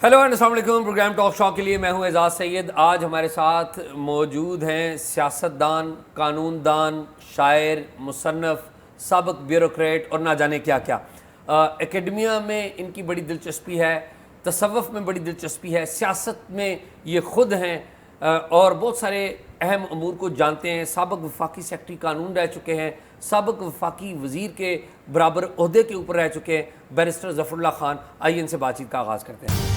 Hello and السلام علیکم. Programme talk show کے لیے میں ہوں اعزاز سید. آج ہمارے ساتھ موجود ہیں سیاستدان، قانون دان، شاعر، مصنف، سابق بیوروکریٹ اور نہ جانے کیا کیا. اکیڈمیا میں ان کی بڑی دلچسپی ہے، تصوف میں بڑی دلچسپی ہے، سیاست میں یہ خود ہیں اور بہت سارے اہم امور کو جانتے ہیں. سابق وفاقی سیکرٹری قانون رہ چکے ہیں، سابق وفاقی وزیر کے برابر عہدے کے اوپر رہ چکے ہیں. بیرسٹر ظفر اللہ خان، آئیے ان سے بات چیت کا آغاز کرتے ہیں.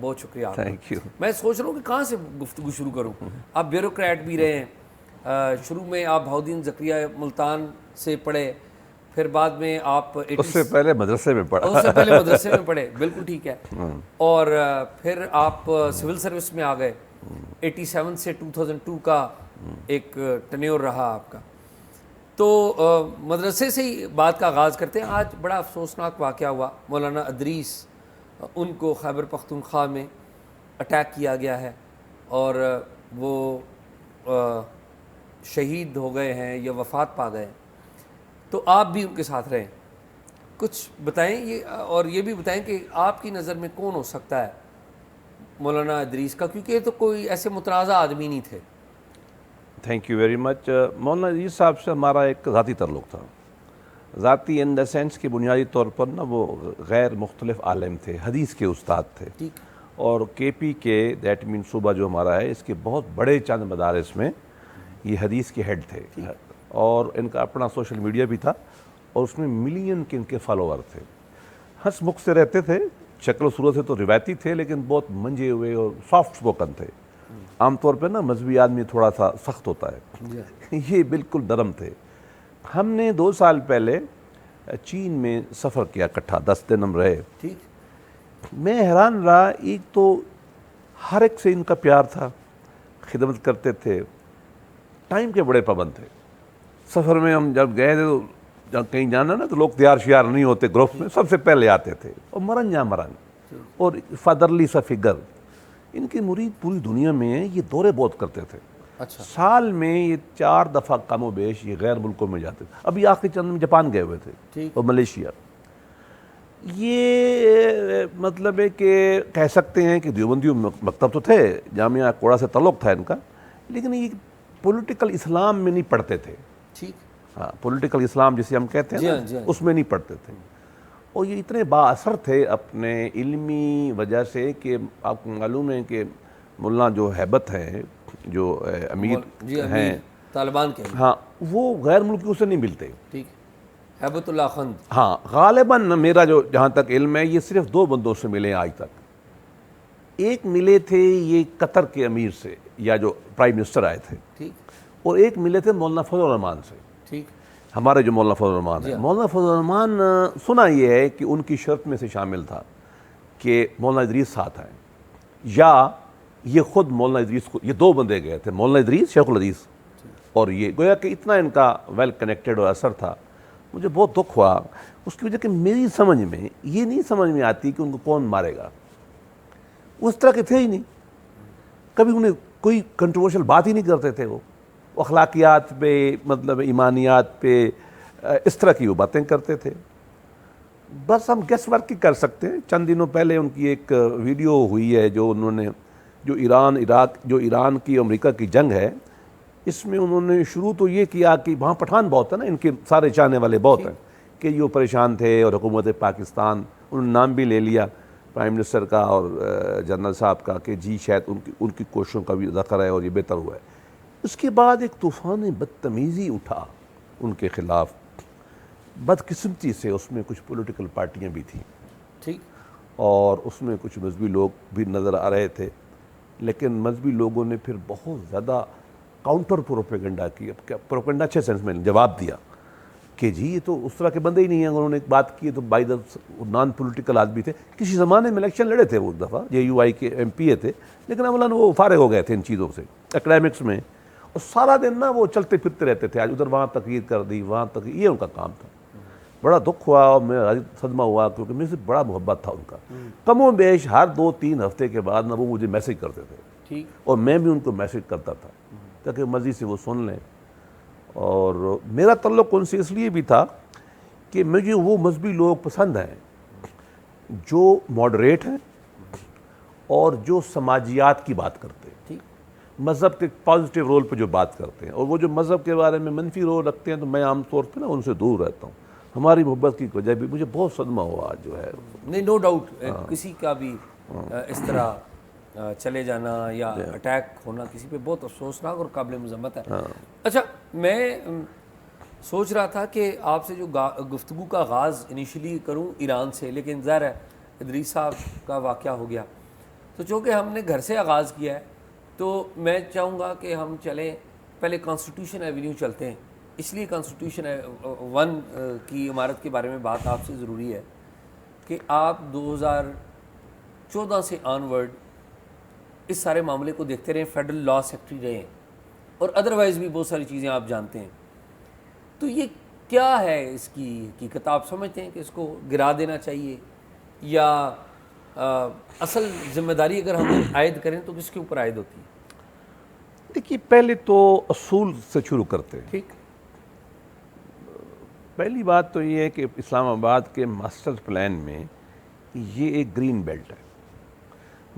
بہت شکریہ آپ کا. میں سوچ رہا ہوں کہ کہاں سے گفتگو شروع کروں. آپ بیوروکریٹ بھی رہے ہیں، شروع میں آپ بہاؤالدین زکریا ملتان سے پڑھے، پھر بعد میں آپ اس سے پہلے مدرسے میں پڑھا، اس سے پہلے مدرسے میں پڑھے، بالکل ٹھیک ہے. اور پھر آپ سول سروس میں آ گئے. 87 سے 2002 کا ایک ٹینیور رہا آپ کا. تو مدرسے سے ہی بات کا آغاز کرتے ہیں. آج بڑا افسوسناک واقعہ ہوا. مولانا ادریس، ان کو خیبر پختونخوا میں اٹیک کیا گیا ہے اور وہ شہید ہو گئے ہیں یا وفات پا گئے ہیں. تو آپ بھی ان کے ساتھ رہیں، کچھ بتائیں یہ، اور یہ بھی بتائیں کہ آپ کی نظر میں کون ہو سکتا ہے مولانا ادریس کا، کیونکہ یہ تو کوئی ایسے متنازع آدمی نہیں تھے. Thank you very much. مولانا ادریس صاحب سے ہمارا ایک ذاتی تعلق تھا. ذاتی ان دا سینس کہ بنیادی طور پر نا وہ غیر مختلف عالم تھے، حدیث کے استاد تھے، اور کے پی کے دیٹ مین صوبہ جو ہمارا ہے، اس کے بہت بڑے چند مدارس میں یہ حدیث کے ہیڈ تھے. اور ان کا اپنا سوشل میڈیا بھی تھا اور اس میں ملین کے ان کے فالوور تھے. ہنس مکھ سے رہتے تھے، شکل و صورت سے تو روایتی تھے لیکن بہت منجے ہوئے اور سافٹ سپوکن تھے. عام طور پہ نا مذہبی آدمی تھوڑا سا سخت ہوتا ہے، یہ بالکل نرم تھے. ہم نے 2 سال پہلے چین میں سفر کیا اکٹھا، 10 دن ہم رہے. میں حیران رہا، ایک تو ہر ایک سے ان کا پیار تھا، خدمت کرتے تھے، ٹائم کے بڑے پابند تھے. سفر میں ہم جب گئے تھے تو جب کہیں جانا نا تو لوگ تیار شیار نہیں ہوتے، گروپ میں سب سے پہلے آتے تھے، اور مرن یا مرن اور فادرلی سا فگر. ان کے مرید پوری دنیا میں ہیں، یہ دورے بہت کرتے تھے. سال میں یہ 4 دفعہ کم و بیش یہ غیر ملکوں میں جاتے تھے. ابھی آخری چند میں جاپان گئے ہوئے تھے اور ملیشیا. یہ مطلب ہے کہ کہہ سکتے ہیں کہ دیوبندیوں مکتب تو تھے، جامعہ کوڑا سے تعلق تھا ان کا، لیکن یہ پولیٹیکل اسلام میں نہیں پڑھتے تھے. ہاں، پولیٹیکل اسلام جسے ہم کہتے ہیں نا، اس میں نہیں پڑھتے تھے. اور یہ اتنے با اثر تھے اپنے علمی وجہ سے کہ آپ کو معلوم ہے کہ مولانا جو ہیبت ہیں، جو امیر ہیں طالبان کے، ہاں، وہ غیر ملکیوں سے نہیں ملتے. ہیبت اللہ خند، ہاں، غالباً میرا جو جہاں تک علم ہے، یہ صرف 2 بندوں سے ملے ہیں آج تک. ایک ملے تھے یہ قطر کے امیر سے، یا جو پرائم منسٹر آئے تھے، اور ایک ملے تھے مولانا فضل الرحمان سے. ہمارے جو مولانا فضل الرحمان ہیں، مولانا فضل الرحمان سنا یہ ہے کہ ان کی شرط میں سے شامل تھا کہ مولانا ادریس ساتھ آئیں، یا یہ خود مولانا ادریس کو، یہ 2 بندے گئے تھے، مولانا ادریس، شیخ الحدیث، اور یہ گویا کہ اتنا ان کا ویل کنیکٹڈ اور اثر تھا. مجھے بہت دکھ ہوا اس کی وجہ کہ میری سمجھ میں یہ نہیں سمجھ میں آتی کہ ان کو کون مارے گا. اس طرح کے تھے ہی نہیں، کبھی انہیں کوئی کنٹروورشل بات ہی نہیں کرتے تھے. وہ اخلاقیات پہ، مطلب ایمانیات پہ، اس طرح کی وہ باتیں کرتے تھے. بس ہم گیس ورک ہی کر سکتے ہیں. چند دنوں پہلے ان کی ایک ویڈیو ہوئی ہے جو انہوں نے، جو ایران کی امریکہ کی جنگ ہے، اس میں انہوں نے شروع تو یہ کیا کہ وہاں پٹھان بہت ہے نا، ان کے سارے چاہنے والے بہت ہیں، کہ یہ پریشان تھے اور حکومت پاکستان، انہوں نے نام بھی لے لیا پرائم منسٹر کا اور جنرل صاحب کا کہ جی شاید ان کی کوششوں کا بھی ذکر ہے اور یہ بہتر ہوا ہے. اس کے بعد ایک طوفان بدتمیزی اٹھا ان کے خلاف. بدقسمتی سے اس میں کچھ پولیٹیکل پارٹیاں بھی تھیں، اور اس میں کچھ مذہبی لوگ بھی نظر آ رہے تھے، لیکن مذہبی لوگوں نے پھر بہت زیادہ کاؤنٹر پروپیگنڈا کی. پروپیگنڈا اچھے سینس میں جواب دیا کہ جی یہ تو اس طرح کے بندے ہی نہیں ہیں. انہوں نے ایک بات کی تو بائی دا نان پولیٹیکل آدمی تھے، کسی زمانے میں الیکشن لڑے تھے، وہ ایک دفعہ جے یو آئی کے ایم پی اے تھے، لیکن اولاً وہ فارغ ہو گئے تھے ان چیزوں سے اکیڈمکس میں، اور سارا دن نا وہ چلتے پھرتے رہتے تھے. آج ادھر وہاں تقریر کر دی، وہاں تقریر، یہ ان کا کام تھا. بڑا دکھ ہوا اور میں صدمہ ہوا، کیونکہ مجھ سے بڑا محبت تھا ان کا. کم و بیش ہر 2-3 ہفتے کے بعد نا وہ مجھے میسج کرتے تھے، اور میں بھی ان کو میسج کرتا تھا تاکہ مرضی سے وہ سن لیں. اور میرا تعلق ان سے اس لیے بھی تھا کہ مجھے وہ مذہبی لوگ پسند ہیں جو ماڈریٹ ہیں اور جو سماجیات کی بات کرتے ہیں، ٹھیک، مذہب کے پازیٹیو رول پہ جو بات کرتے ہیں، اور وہ جو مذہب کے بارے میں منفی رول رکھتے ہیں تو میں عام طور پہ نا ان سے دور رہتا ہوں. ہماری محبت کی وجہ بھی مجھے بہت صدمہ ہوا آج جو ہے. نہیں، نو ڈاؤٹ کسی کا بھی اس طرح چلے جانا یا اٹیک ہونا کسی پہ بہت افسوسناک اور قابل مذمت ہے. اچھا، میں سوچ رہا تھا کہ آپ سے جو گفتگو کا آغاز انیشلی کروں ایران سے، لیکن ظاہر ہے ادریس صاحب کا واقعہ ہو گیا، تو چونکہ ہم نے گھر سے آغاز کیا ہے تو میں چاہوں گا کہ ہم چلیں پہلے کانسٹیٹیوشن ایونیو چلتے ہیں. اس لیے کانسٹیٹیوشن 1 کی عمارت کے بارے میں بات آپ سے ضروری ہے کہ آپ 2014 سے آن ورڈ اس سارے معاملے کو دیکھتے رہے، فیڈرل لا سیکرٹری رہے ہیں اور ادروائز بھی بہت ساری چیزیں آپ جانتے ہیں. تو یہ کیا ہے اس کی حقیقت؟ آپ سمجھتے ہیں کہ اس کو گرا دینا چاہیے یا اصل ذمہ داری اگر ہم عائد کریں تو کس کے اوپر عائد ہوتی ہے؟ دیکھیے، پہلے تو اصول سے شروع کرتے ہیں. ٹھیک، پہلی بات تو یہ ہے کہ اسلام آباد کے ماسٹر پلان میں یہ ایک گرین بیلٹ ہے.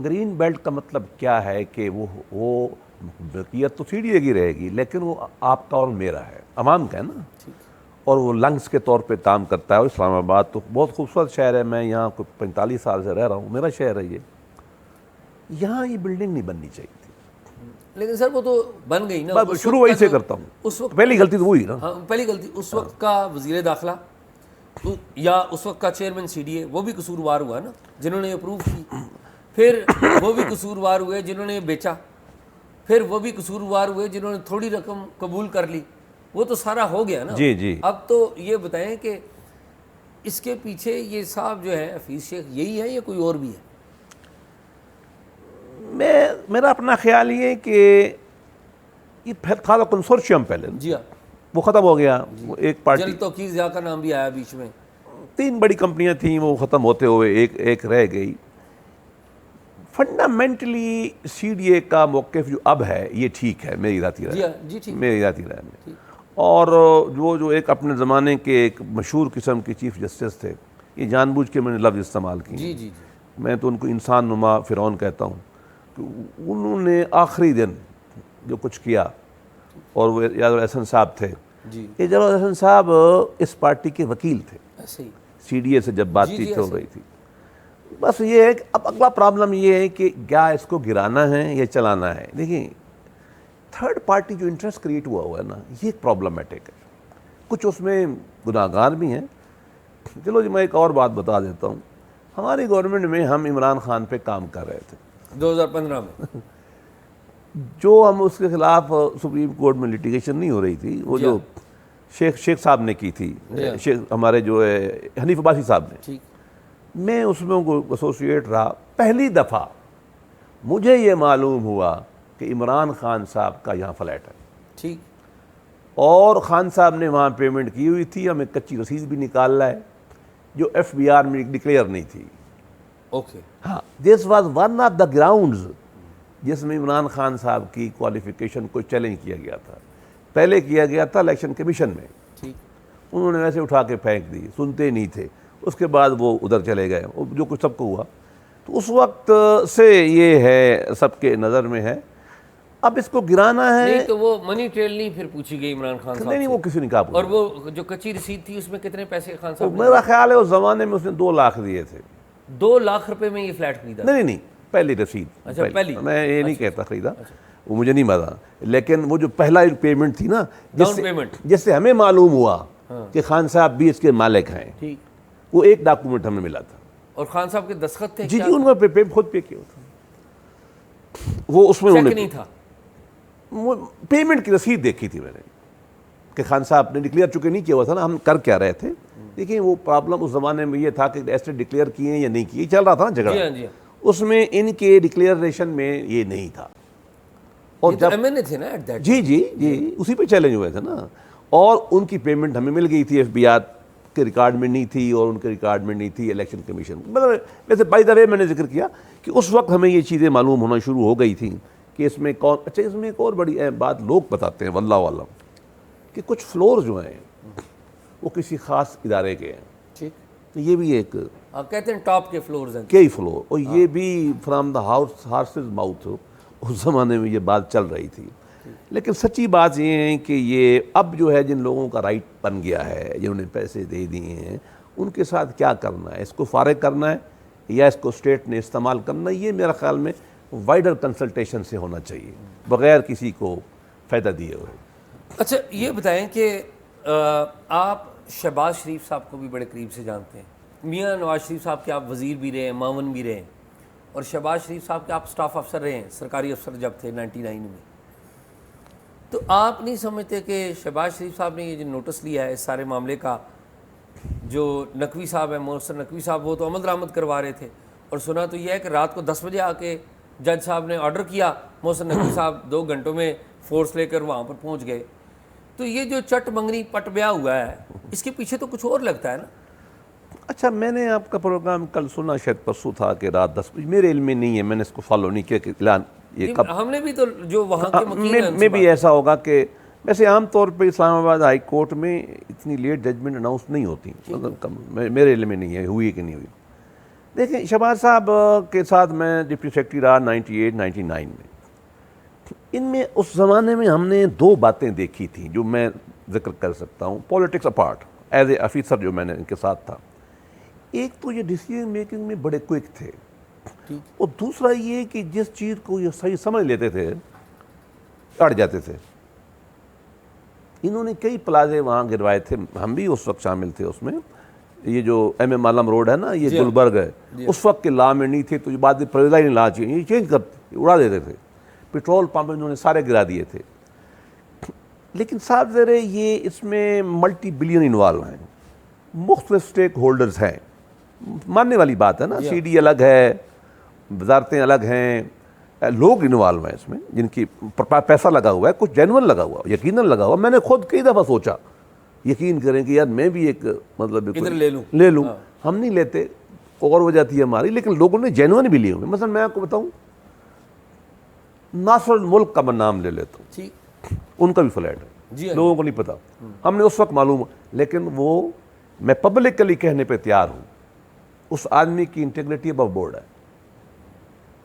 گرین بیلٹ کا مطلب کیا ہے کہ وہ ملکیت تو CDA کی رہے گی، لیکن وہ آپ کا اور میرا ہے، عوام کا ہے نا، اور وہ لنگس کے طور پہ کام کرتا ہے. اور اسلام آباد تو بہت خوبصورت شہر ہے، میں یہاں 45 سال سے رہ رہا ہوں، میرا شہر ہے یہ. یہاں یہ بلڈنگ نہیں بننی چاہیے تھی. لیکن سر وہ تو بن گئی نا. شروع وہی سے کرتا ہوں. اس وقت پہلی غلطی تو وہی نا. ہاں، پہلی غلطی اس وقت کا وزیر داخلہ یا اس وقت کا چیئرمین CDA وہ بھی قصوروار ہوا نا جنہوں نے اپروو کی. پھر وہ بھی قصوروار ہوئے جنہوں نے بیچا. پھر وہ بھی قصوروار ہوئے جنہوں نے تھوڑی رقم قبول کر لی. وہ تو سارا ہو گیا نا. جی. اب تو یہ بتائیں کہ اس کے پیچھے یہ صاحب جو ہے حفیظ شیخ یہی ہے یا کوئی اور بھی ہے؟ میرا اپنا خیال یہ ہے کہ یہ پھر تھا تو کنسورشیم پہلے، جی ہاں، وہ ختم ہو گیا. وہ ایک پارٹی، جل توقیر ضیاء کا نام بھی آیا بیچ میں. 3 بڑی کمپنیاں تھیں، وہ ختم ہوتے ہوئے ایک رہ گئی. فنڈامنٹلی CDA کا موقف جو اب ہے یہ ٹھیک ہے، میری ذاتی رائے. جی ٹھیک، میری ذاتی رائے میں. اور جو ایک اپنے زمانے کے ایک مشہور قسم کے چیف جسٹس تھے، یہ جان بوجھ کے میں نے لفظ استعمال کی. جی. میں تو ان کو انسان نما فرعون کہتا ہوں. کہ انہوں نے آخری دن جو کچھ کیا، اور وہ یاد الحسن صاحب تھے. جی، یہ یاد الحسن صاحب اس پارٹی کے وکیل تھے. ایسے ہی CDA سے جب بات چیت ہو رہی تھی. بس یہ ہے کہ اب اگلا پرابلم یہ ہے کہ کیا اس کو گرانا ہے یا چلانا ہے. دیکھیں، تھرڈ پارٹی جو انٹرسٹ کریٹ ہوا ہے نا، یہ ایک پرابلمٹک ہے. کچھ اس میں گناہ گار بھی ہیں. چلو جی، میں ایک اور بات بتا دیتا ہوں. ہماری گورنمنٹ میں ہم عمران خان پہ کام کر رہے تھے 2015 میں. جو ہم اس کے خلاف سپریم کورٹ میں لٹیگیشن نہیں ہو رہی تھی، وہ جو شیخ صاحب نے کی تھی، شیخ ہمارے جو ہے حنیف عباسی صاحب نے. ٹھیک، میں اس میں ایسوسیٹ رہا. پہلی دفعہ مجھے یہ معلوم ہوا کہ عمران خان صاحب کا یہاں فلیٹ ہے. ٹھیک، اور خان صاحب نے وہاں پیمنٹ کی ہوئی تھی. ہمیں کچی رسید بھی نکالنا ہے جو FBR میں ڈکلیئر نہیں تھی. اوکے. ہاں، this was one of the grounds جس میں عمران خان صاحب کی کوالیفیکیشن کو چیلنج کیا گیا تھا. پہلے کیا گیا تھا الیکشن کمیشن میں. ٹھیک، انہوں نے ویسے اٹھا کے پھینک دی، سنتے نہیں تھے. اس کے بعد وہ ادھر چلے گئے، جو کچھ سب کو ہوا. تو اس وقت سے یہ ہے سب کے نظر میں ہے. اب اس کو گرانا ہے. نہیں تو وہ منی ٹریل نہیں پھر پوچھی گئی عمران خان صاحب نہیں، وہ کسی نے کہا. اور وہ جو کچی رسید تھی اس میں کتنے پیسے خان صاحب؟ میرا خیال ہے اس زمانے میں اس نے 2 لاکھ دیے تھے. 2 لاکھ روپے میں یہ فلیٹ خریدا؟ نہیں، پہلی رسید. اچھا، پہلی. میں یہ نہیں کہتا خریدا، وہ مجھے نہیں پتا. لیکن وہ جو پہلا پیمنٹ تھی نا، جس سے ہمیں معلوم ہوا کہ خان صاحب بھی اس کے مالک ہیں، ٹھیک، وہ ایک ڈاکومنٹ ہمیں ملا تھا. اور خان صاحب کے دستخط تھے؟ جی، ان میں خود پے کیا تھا. وہ اس میں چیک نہیں تھا، پیمنٹ کی رسید دیکھی تھی میں نے کہ خان صاحب نے ڈکلیئر چکے نہیں کیا ہوا تھا نا. ہم کر کیا رہے تھے؟ دیکھیں، وہ پرابلم اس زمانے میں یہ تھا کہ ایسے ڈکلیئر کیے یا نہیں کیے، چل رہا تھا نا جھگڑا. اس میں ان کے ڈکلیئریشن میں یہ نہیں تھا. اور جب MNA تھے نا ایٹ دیٹ. جی اسی پہ چیلنج ہوئے تھے نا. اور ان کی پیمنٹ ہمیں مل گئی تھی. FBR کے ریکارڈ میں نہیں تھی اور ان کے ریکارڈ میں نہیں تھی الیکشن کمیشن. مطلب ویسے بائی دا وے میں نے ذکر کیا کہ اس وقت ہمیں یہ چیزیں معلوم ہونا شروع ہو گئی تھیں کہ اس میں کون. اچھا، اس میں ایک اور بڑی اہم بات لوگ بتاتے ہیں واللہ عالم کہ کچھ فلور جو ہیں وہ کسی خاص ادارے کے ہیں. ٹھیک. تو یہ بھی ایک آپ کہتے ہیں ٹاپ کے فلورز ہیں. کئی فلور, اور یہ بھی فرام دا ہارسز ماؤتھ اس زمانے میں یہ بات چل رہی تھی. لیکن سچی بات یہ ہے کہ یہ اب جو ہے جن لوگوں کا رائٹ بن گیا ہے, جنہوں نے پیسے دے دیے ہیں, ان کے ساتھ کیا کرنا ہے, اس کو فارغ کرنا ہے یا اس کو اسٹیٹ نے استعمال کرنا ہے, یہ میرا خیال میں وائڈر کنسلٹیشن سے ہونا چاہیے بغیر کسی کو فائدہ دیے ہوئے. اچھا یہ بتائیں کہ آپ شہباز شریف صاحب کو بھی بڑے قریب سے جانتے ہیں. میاں نواز شریف صاحب کے آپ وزیر بھی رہے ہیں, معاون بھی رہے ہیں, اور شہباز شریف صاحب کے آپ سٹاف افسر رہے ہیں, سرکاری افسر جب تھے 99 میں. تو آپ نہیں سمجھتے کہ شہباز شریف صاحب نے یہ جو نوٹس لیا ہے اس سارے معاملے کا, جو نقوی صاحب ہیں, محسن نقوی صاحب, وہ تو عمل درآمد کروا رہے تھے, اور سنا تو یہ ہے کہ رات کو 10 بجے آ کے جج صاحب نے آرڈر کیا, محسن نقوی صاحب 2 گھنٹوں میں فورس لے کر وہاں پر پہنچ گئے. تو یہ جو چٹ منگنی پٹ بیاہ ہوا ہے, اس کے پیچھے تو کچھ اور لگتا ہے نا. اچھا, میں نے آپ کا پروگرام کل سنا, شاید پرسوں تھا, کہ رات 10 بجے, میرے علم میں نہیں ہے, میں نے اس کو فالو نہیں کیا کہ اعلان یہ کب. ہم نے بھی تو جو وہاں کے وکیل ہیں میں بھی ایسا ہوگا کہ ویسے عام طور پہ اسلام آباد ہائی کورٹ میں اتنی لیٹ ججمنٹ اناؤنس نہیں ہوتی, مطلب میرے علم میں نہیں ہے ہوئی کہ نہیں ہوئی. دیکھیں, شہباز صاحب کے ساتھ میں ڈپٹی سیکرٹری رہا 98-99 میں. ان میں اس زمانے میں ہم نے 2 باتیں دیکھی تھیں جو میں ذکر کر سکتا ہوں, politics apart, as a officer جو میں نے ان کے ساتھ تھا. ایک تو یہ ڈیسیجن میکنگ میں بڑے کوئک تھے, اور دوسرا یہ کہ جس چیز کو یہ صحیح سمجھ لیتے تھے اڑ جاتے تھے. انہوں نے کئی پلازے وہاں گروائے تھے, ہم بھی اس وقت شامل تھے اس میں. یہ جو ایم اے عالم روڈ ہے نا, یہ گلبرگ ہے, اس وقت کے لا میں نہیں تھے, تو یہ بات پرویزہ ہی نہیں لا چاہیے, یہ چینج کرتے, اڑا دیتے تھے. پیٹرول پمپ انہوں نے سارے گرا دیے تھے. لیکن صاحب ذرا یہ اس میں ملٹی بلین انوالو ہیں, مختلف سٹیک ہولڈرز ہیں, ماننے والی بات ہے نا. سی ڈی الگ ہے, وزارتیں الگ ہیں, لوگ انوالو ہیں اس میں جن کی پیسہ لگا ہوا ہے, کچھ جینون لگا ہوا, یقیناً لگا ہوا. میں نے خود کئی دفعہ سوچا, یقین کریں کہ یار میں بھی ایک مطلب لے لوں. ہم نہیں لیتے, اور وجہ تھی ہماری, لیکن لوگوں نے جینون بھی لیے ہوئے. مثلا میں آپ کو بتاؤں, ناصر الملک کا میں نام لے لیتا ہوں, ان کا بھی فلیٹ ہے, لوگوں کو نہیں پتا, ہم نے اس وقت معلوم, لیکن وہ میں پبلکلی کہنے پہ تیار ہوں, اس آدمی کی انٹیگریٹی ابو بورڈ ہے,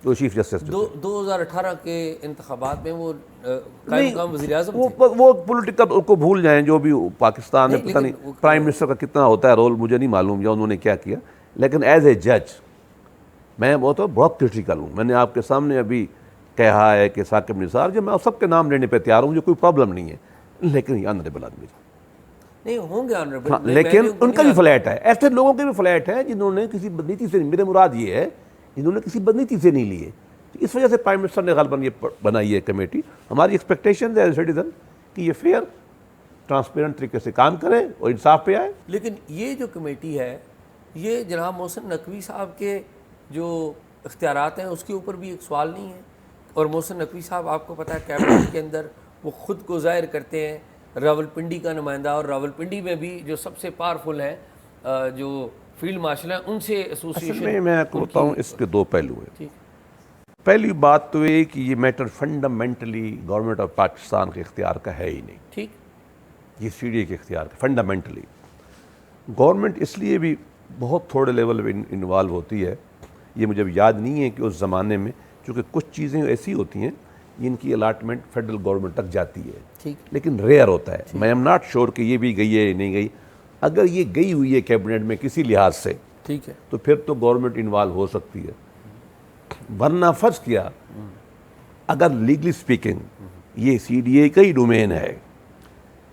جو چیف جسٹس 2018 کے انتخابات میں وہ قائم مقام وزیر اعظم تھے. وہ پولیٹیکل کو بھول جائیں, جو بھی پاکستان میں پتہ نہیں پرائم منسٹر کا کتنا ہوتا ہے رول, مجھے نہیں معلوم یا انہوں نے کیا کیا. لیکن ایز اے جج میں وہ تو بہت کرٹیکل ہوں. میں نے آپ کے سامنے ابھی کہا ہے کہ ثاقب نثار, جو میں سب کے نام لینے پہ تیار ہوں, مجھے کوئی پرابلم نہیں ہے, لیکن یہ آنریبل آدمی نہیں ہوں گے آنریبل, لیکن ان کا بھی فلیٹ ہے. ایسے لوگوں کے بھی فلیٹ ہے جنہوں نے کسی بدنیتی سے, میرے مراد یہ ہے جنہوں نے کسی بدنیتی سے نہیں لیے. اس وجہ سے پرائم منسٹر نے غالباً یہ بنائی ہے کمیٹی. ہماری ایکسپیکٹیشن ہے ایز اے سٹیزن کہ یہ فیئر ٹرانسپیرنٹ طریقے سے کام کرے اور انصاف پہ آئے. لیکن یہ جو کمیٹی ہے, یہ جناب محسن نقوی صاحب کے جو اختیارات ہیں اس کے اوپر بھی ایک سوال نہیں ہے. اور محسن نقوی صاحب آپ کو پتہ ہے کیبنٹ کے اندر وہ خود کو ظاہر کرتے ہیں راولپنڈی کا نمائندہ, اور راولپنڈی میں بھی جو سب سے پاورفل ہے جو فیلڈ مارشل ہیں, ان سے ایسوسیشن. میں آپ کو بتاؤں, اس کے 2 پہلو ہیں. پہلی بات تو یہ کہ یہ matter fundamentally government of Pakistan کے اختیار کا ہے ہی نہیں. ٹھیک, یہ سی ڈی اے کے اختیار کا فنڈامنٹلی. گورنمنٹ اس لیے بھی بہت تھوڑے لیول پہ انوالو ہوتی ہے, یہ مجھے یاد نہیں ہے کہ اس زمانے میں, چونکہ کچھ چیزیں ایسی ہوتی ہیں جن کی الاٹمنٹ فیڈرل گورنمنٹ تک جاتی ہے, لیکن ریئر ہوتا ہے. میں ایم ناٹ شیور کہ یہ بھی گئی ہے یا نہیں گئی. اگر یہ گئی ہوئی ہے کیبنٹ میں کسی لحاظ سے, ٹھیک ہے, تو پھر تو گورنمنٹ انوالو ہو سکتی ہے. ورنہ فرض کیا اگر لیگلی سپیکنگ یہ سی ڈی اے کا ہی ڈومین ہے,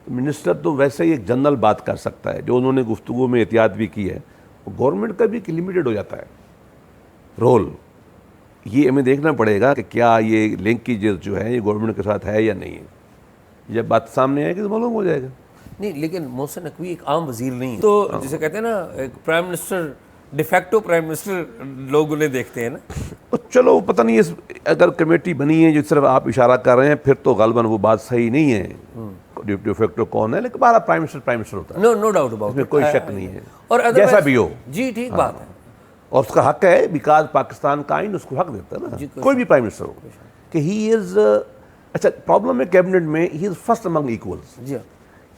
منسٹر تو ویسے ہی ایک جنرل بات کر سکتا ہے, جو انہوں نے گفتگو میں احتیاط بھی کی ہے. گورنمنٹ کا بھی ایک لمیٹڈ ہو جاتا ہے رول. یہ ہمیں دیکھنا پڑے گا کہ کیا یہ لنکیجز جو ہے یہ گورنمنٹ کے ساتھ ہے یا نہیں ہے. جب بات سامنے آئے گی تو معلوم ہو جائے گا. نہیں, لیکن محسن نقوی ایک عام وزیر نہیں ہے, تو جسے کہتے ہیں نا ایک prime minister, de facto prime minister لوگ انہیں دیکھتے ہیں نا. چلو پتہ نہیں, اگر کمیٹی بنی ہے جو صرف آپ اشارہ کر رہے ہیں, پھر تو غالباً وہ بات صحیح نہیں ہے ڈیفیکٹو کون ہے, لیکن بارہ پرائم منسٹر ہوتا ہے, نو ڈاؤٹ اباؤٹ, اس میں کوئی شک نہیں ہے, اور جیسا بھی ہو. جی ٹھیک بات ہے, اور اس کا حق ہے, بیکاز پاکستان کا آئین اس کو حق دیتا ہے نا, کوئی بھی پرائم منسٹر ہو, کہ ہی از. اچھا پرابلم ہے کیبنٹ میں, ہی از فرسٹ امنگ ایکولز. جی,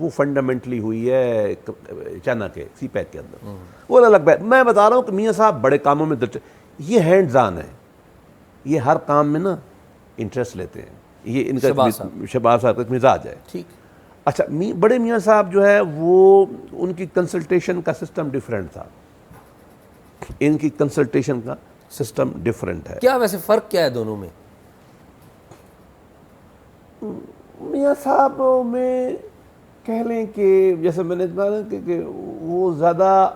وہ فنڈامنٹلی ہوئی ہے چائنا کے سی پیک کے اندر، وہ الگ بات. میں بتا رہا ہوں کہ میاں صاحب بڑے کاموں میں یہ ہینڈز آن ہے، یہ ہر کام میں نا انٹرسٹ لیتے ہیں. یہ ان کا شہباز صاحب کا مزاج ہے. ٹھیک. اچھا بڑے میاں صاحب جو ہے وہ ان کی کنسلٹیشن کا سسٹم ڈیفرنٹ تھا، ان کی کنسلٹیشن کا سسٹم ڈیفرنٹ ہے. کیا ویسے فرق کیا ہے دونوں میں؟ میاں صاحب میں کہہ لیں کہ جیسے میں نے کہا کہ وہ زیادہ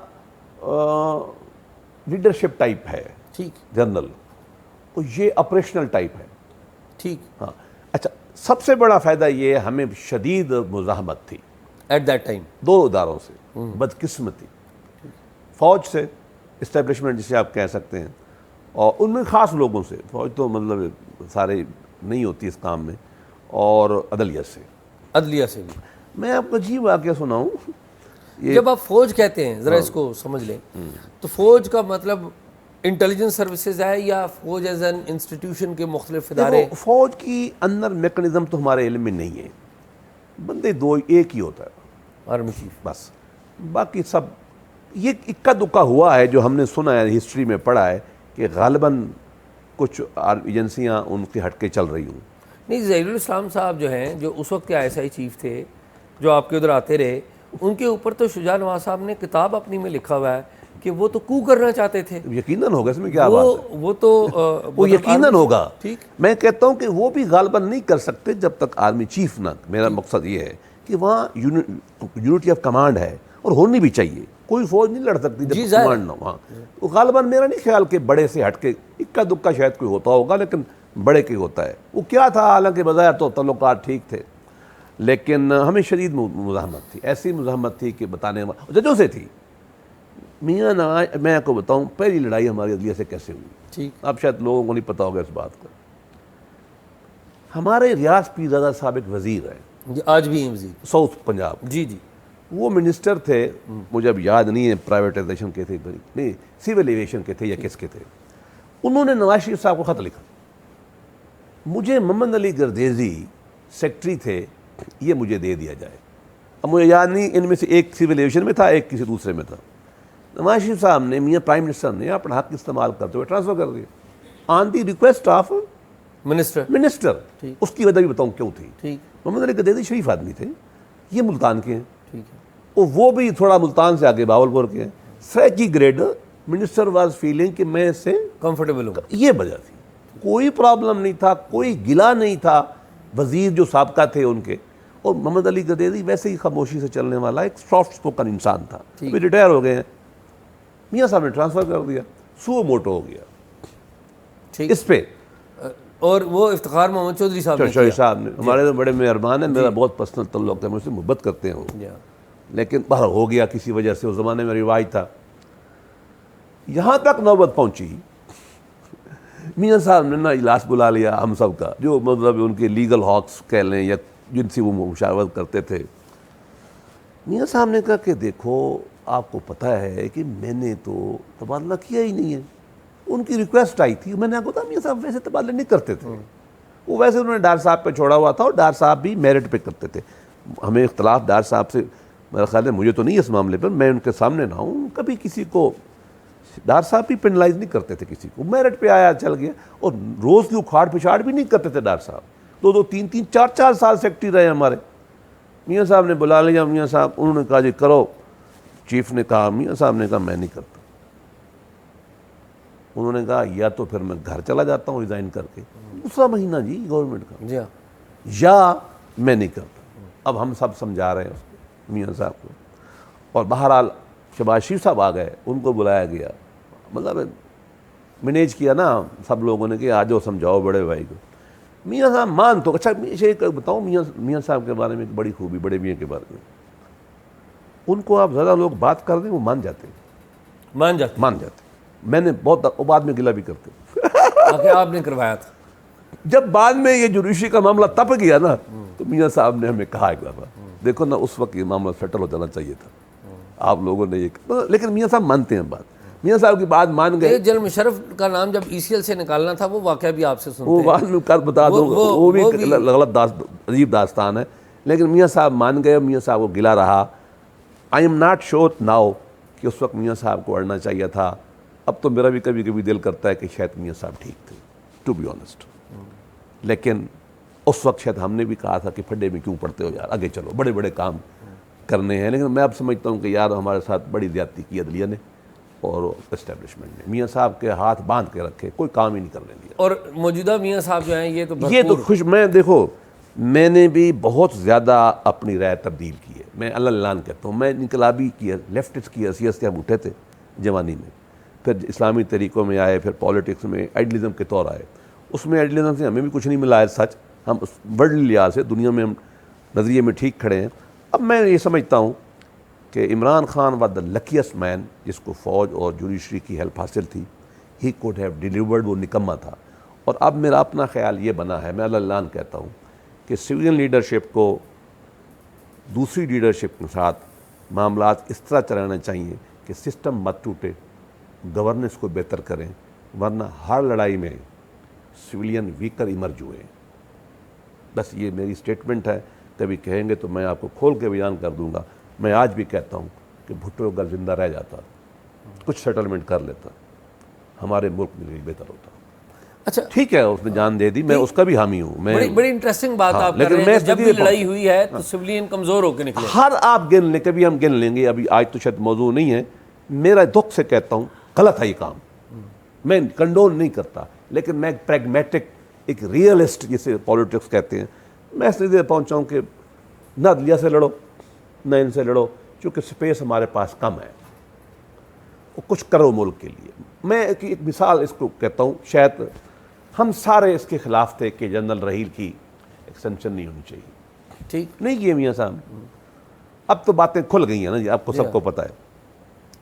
لیڈرشپ ٹائپ ہے. ٹھیک. جنرل، یہ آپریشنل ٹائپ ہے. ٹھیک. ہاں. اچھا سب سے بڑا فائدہ یہ ہمیں شدید مزاحمت تھی ایٹ دیٹ ٹائم دو اداروں سے، بدقسمتی، فوج سے، اسٹیبلشمنٹ جسے آپ کہہ سکتے ہیں، اور ان میں خاص لوگوں سے، فوج تو مطلب سارے نہیں ہوتی اس کام میں، اور عدلیہ سے. عدلیہ سے بھی. میں آپ کو عجیب واقعہ سناؤں. جب آپ فوج کہتے ہیں ذرا اس کو سمجھ لیں، تو فوج کا مطلب انٹیلیجنس سروسز ہے یا فوج ایز این انسٹیٹیوشن کے مختلف ادارے؟ فوج کی اندر میکنزم تو ہمارے علم میں نہیں ہے. بندے دو ایک ہی ہوتا ہے، آرمی چیف بس. باقی سب یہ اکا دکا ہوا ہے جو ہم نے سنا ہے، ہسٹری میں پڑھا ہے کہ غالباً کچھ ایجنسیاں ان کے ہٹ کے چل رہی ہوں. نہیں، ظہیر الاسلام صاحب جو ہیں، جو اس وقت کے ISI چیف تھے، جو آپ کے ادھر آتے رہے، ان کے اوپر تو شجاع نواز صاحب نے کتاب اپنی میں لکھا ہوا ہے کہ وہ تو کو کرنا چاہتے تھے. یقیناً ہوگا، اس میں کیا بات ہے، وہ تو وہ یقیناً ہوگا. ٹھیک. میں کہتا ہوں کہ وہ بھی غالباً نہیں کر سکتے جب تک آرمی چیف نہ. میرا مقصد یہ ہے کہ وہاں یونٹی آف کمانڈ ہے، اور ہونی بھی چاہیے. کوئی فوج نہیں لڑ سکتی جب کمانڈ نہ ہو. ہاں وہ غالباً میرا نہیں خیال کہ بڑے سے ہٹ کے اکا دکا شاید کوئی ہوتا ہوگا، لیکن بڑے کے ہوتا ہے. وہ کیا تھا، حالانکہ بظاہر تو تعلقات ٹھیک تھے، لیکن ہمیں شدید مزاحمت تھی. ایسی مزاحمت تھی کہ بتانے ججوں سے تھی. میاں نواز، میں آپ کو بتاؤں پہلی لڑائی ہماری عدلیہ سے کیسے ہوئی. ٹھیک. اب شاید لوگوں کو نہیں پتا ہوگا اس بات کو. ہمارے ریاض پیرزادہ صاحب ایک وزیر ہیں، آج بھی ہیں وزیر، ساؤتھ پنجاب. جی جی. وہ منسٹر تھے، مجھے اب یاد نہیں ہے پرائیویٹائزیشن کے تھے نہیں سول ایویشن کے تھے یا کس کے تھے. انہوں نے نواز شریف صاحب کو خط لکھا. مجھے محمد علی گردیزی سیکٹری تھے، یہ مجھے دے دیا جائے. اب مجھے یاد نہیں، ان میں سے ایک سول ایویشن میں تھا، ایک کسی دوسرے میں تھا. نواز شریف صاحب نے، میاں پرائم منسٹر نے اپنا حق استعمال کرتے ہوئے ٹرانسفر کر دیا آن دی ریکویسٹ آف منسٹر. اس کی وجہ بھی بتاؤں کیوں تھی. ٹھیک. محمد علی گردیزی شریف آدمی تھے، یہ ملتان کے ہیں. ٹھیک ہے. اور وہ بھی تھوڑا ملتان سے آگے باولپور کے ہیں. Siki grade minister was feeling کہ میں اس سے کمفرٹیبل ہوں. یہ وجہ تھی. کوئی پرابلم نہیں تھا، کوئی گلا نہیں تھا. وزیر جو سابقہ تھے ان کے، اور محمد علی گردیزی ویسے ہی خاموشی سے چلنے والا ایک سافٹ سپوکن انسان تھا. ابھی ریٹائر ہو گئے ہیں. میاں صاحب نے ٹرانسفر کر دیا، سو موٹو ہو گیا. ٹھیک. اس پہ اور وہ افتخار محمد چودھری صاحب نے چودھری صاحب نے، ہمارے بڑے مہربان ہیں، میرا بہت پرسنل تعلق ہے، مجھ سے محبت کرتے ہیں وہ. لیکن باہر ہو گیا کسی وجہ سے. اس زمانے میں رواج تھا. یہاں تک نوبت پہنچی، میاں صاحب نے نا اجلاس بلا لیا ہم سب کا، جو مطلب ان کے لیگل ہاکس کہہ لیں یا جن سے وہ مشاورت کرتے تھے. میاں صاحب نے کہا کہ دیکھو آپ کو پتہ ہے کہ میں نے تو تبادلہ کیا ہی نہیں ہے. ان کی ریکویسٹ آئی تھی. میں نے آپ کو کہا میاں صاحب ویسے تبادلے نہیں کرتے تھے. وہ ویسے انہوں نے ڈار صاحب پہ چھوڑا ہوا تھا، اور ڈار صاحب بھی میرٹ پہ کرتے تھے. ہمیں اختلاف ڈار صاحب سے میرا خیال ہے، مجھے تو نہیں اس معاملے پر، میں ان کے سامنے نہ ہوں. کبھی کسی کو ڈار صاحب بھی پینلائز نہیں کرتے تھے کسی کو. میرٹ پہ آیا چل گیا. اور روز کی اکھاڑ پچھاڑ بھی نہیں کرتے تھے ڈار صاحب. 2 3 4 سال سیکٹری رہے ہمارے. میاں صاحب نے بلا لیا. میاں صاحب انہوں نے کہا جی کرو. چیف نے کہا، میاں صاحب نے کہا میں نہیں کرتا. انہوں نے کہا یا تو پھر میں گھر چلا جاتا ہوں ریزائن کر کے، دوسرا مہینہ جی گورنمنٹ کا، یا میں نہیں کرتا. اب ہم سب سمجھا رہے ہیں اس کو میاں صاحب کو. اور بہرحال شہباز شریف صاحب آ گئے، ان کو بلایا گیا. مطلب مینیج کیا نا سب لوگوں نے کہ آ جاؤ سمجھاؤ بڑے بھائی کو. میاں صاحب مان تو. اچھا ایک بتاؤں میاں صاحب کے بارے میں ایک بڑی خوبی، بڑے میاں کے بارے میں، ان کو آپ زیادہ لوگ بات کر دیں وہ مان جاتے ہیں. مان جاتے. میں نے بہت بعد میں گلا بھی کرتے آپ نے کروایا تھا. جب بعد میں یہ جوڈیشری کا معاملہ تپ گیا نا، تو میاں صاحب نے ہمیں کہا ایک دفعہ دیکھو نا اس وقت یہ معاملہ سیٹل ہو جانا چاہیے تھا. آپ لوگوں نے یہ، لیکن میاں صاحب مانتے ہیں بات. میاں صاحب کی بات مان گئے. جنرل مشرف کا نام جب ECL سے نکالنا تھا، وہ واقعہ بھی آپ سے سنتے ہیں. وہ بعد میں کر بتا دوں، وہ بھی غلط عجیب داستان ہے. لیکن میاں صاحب مان گئے, میاں صاحب کو گلا رہا. I am not sure now کہ اس وقت میاں صاحب کو اڑنا چاہیے تھا. اب تو میرا بھی کبھی کبھی دل کرتا ہے کہ شاید میاں صاحب ٹھیک تھے, ٹو بی آنیسٹ. لیکن اس وقت شاید ہم نے بھی کہا تھا کہ پھڈے میں کیوں پڑتے ہو یار, آگے چلو, بڑے بڑے کام کرنے ہیں. لیکن میں اب سمجھتا ہوں کہ یار ہمارے ساتھ بڑی زیادتی کی عدلیہ نے اور اسٹیبلشمنٹ نے. میاں صاحب کے ہاتھ باندھ کے رکھے, کوئی کام ہی نہیں کرنے دیا. اور موجودہ میاں صاحب جو ہیں یہ تو خوش, میں دیکھو میں نے بھی بہت زیادہ اپنی رائے تبدیل کی ہے. میں اللہ کہتا ہوں, میں انقلابی کی لیفٹسٹ کی حیثیت سے ہم اٹھے تھے جوانی میں, پھر اسلامی طریقوں میں آئے, پھر پالیٹکس میں آئیڈیلزم کے طور آئے. اس میں آئیڈیلزم سے ہمیں بھی کچھ نہیں ملا ہے سچ, ہم ورلڈ لحاظ سے دنیا میں ہم نظریے میں ٹھیک کھڑے ہیں. اب میں یہ سمجھتا ہوں کہ Imran Khan was the luckiest man جس کو فوج اور جوڈیشری کی ہیلپ حاصل تھی. ہی کوڈ ہیو ڈیلیورڈ, وہ نکمہ تھا. اور اب میرا اپنا خیال یہ بنا ہے, میں اللہ کہتا ہوں کہ سویلین لیڈرشپ کو دوسری لیڈرشپ کے ساتھ معاملات اس طرح چلانا چاہیے کہ سسٹم مت ٹوٹے, گورننس کو بہتر کریں, ورنہ ہر لڑائی میں سویلین ویکر ایمرج ہوئے ہیں. بس یہ میری سٹیٹمنٹ ہے. کبھی کہیں گے تو میں آپ کو کھول کے بیان کر دوں گا. میں آج بھی کہتا ہوں کہ بھٹو اگر زندہ رہ جاتا, کچھ سیٹلمنٹ کر لیتا, ہمارے ملک میں لیے بہتر ہوتا. اچھا ٹھیک ہے, اس نے جان دے دی, میں اس کا بھی حامی ہوں. میں بڑی انٹرسٹنگ بات آپ کر رہے ہیں, جب بھی لڑائی ہوئی ہے تو سویلین کمزور ہو کے نکلے. ہر آپ گن لیں, کبھی ہم گن لیں گے, ابھی آج تو شاید موضوع نہیں ہے. میرا دکھ سے کہتا ہوں غلط ہے یہ کام, میں کنڈون نہیں کرتا, لیکن میں ایک پریگمیٹک, ایک ریئلسٹ جسے پالیٹکس کہتے ہیں, میں اس لیے پہنچا ہوں کہ نہ عدلیہ سے لڑو نہ ان سے لڑو, چونکہ سپیس ہمارے پاس کم ہے, کچھ کرو ملک کے لیے. میں ایک مثال اس کو کہتا ہوں, شاید ہم سارے اس کے خلاف تھے کہ جنرل رحیل کی ایکسٹینشن نہیں ہونی چاہیے. ٹھیک نہیں کیے میاں صاحب. اب تو باتیں کھل گئی ہیں نا جی, آپ کو سب کو پتہ ہے.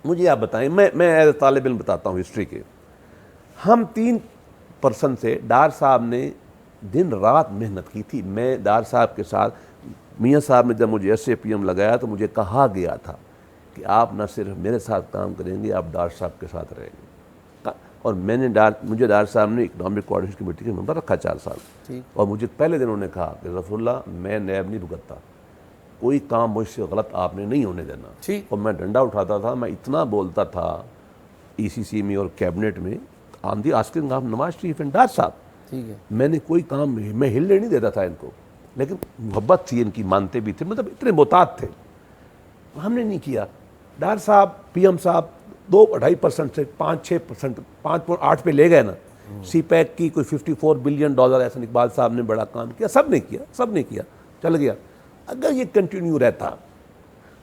مجھے آپ بتائیں, میں ایز طالب علم بتاتا ہوں ہسٹری کے, ہم 3% سے ڈار صاحب نے دن رات محنت کی تھی. میں ڈار صاحب کے ساتھ, میاں صاحب نے جب مجھے ایس اے پی ایم لگایا تو مجھے کہا گیا تھا کہ آپ نہ صرف میرے ساتھ کام کریں گے, آپ ڈار صاحب کے ساتھ رہیں گے. اور میں نے مجھے ڈار صاحب نے اکنامک کوآرڈینیشن کمیٹی کے ممبر رکھا 4 سال. اور مجھے پہلے دن انہوں نے کہا کہ ظفر اللہ, میں نیب نہیں بھگتتا, کوئی کام مجھ سے غلط آپ نے نہیں ہونے دینا. اور میں ڈنڈا اٹھاتا تھا, میں اتنا بولتا تھا ای سی سی میں اور کیبنٹ میں, on the asking of Nawaz Sharif and Dar صاحب. میں نے کوئی کام میں ہلنے نہیں دیتا تھا ان کو, لیکن محبت تھی ان کی, مانتے بھی تھے, مطلب اتنے محتاط تھے. ہم نے نہیں کیا. ڈار صاحب, پی ایم صاحب 2-2.5% سے 5-6%, 5.8 پہ لے گئے نا. سی پیک کی کوئی $54 بلین, احسن اقبال صاحب نے بڑا کام کیا, سب نے کیا, چل گیا. اگر یہ کنٹینیو رہتا,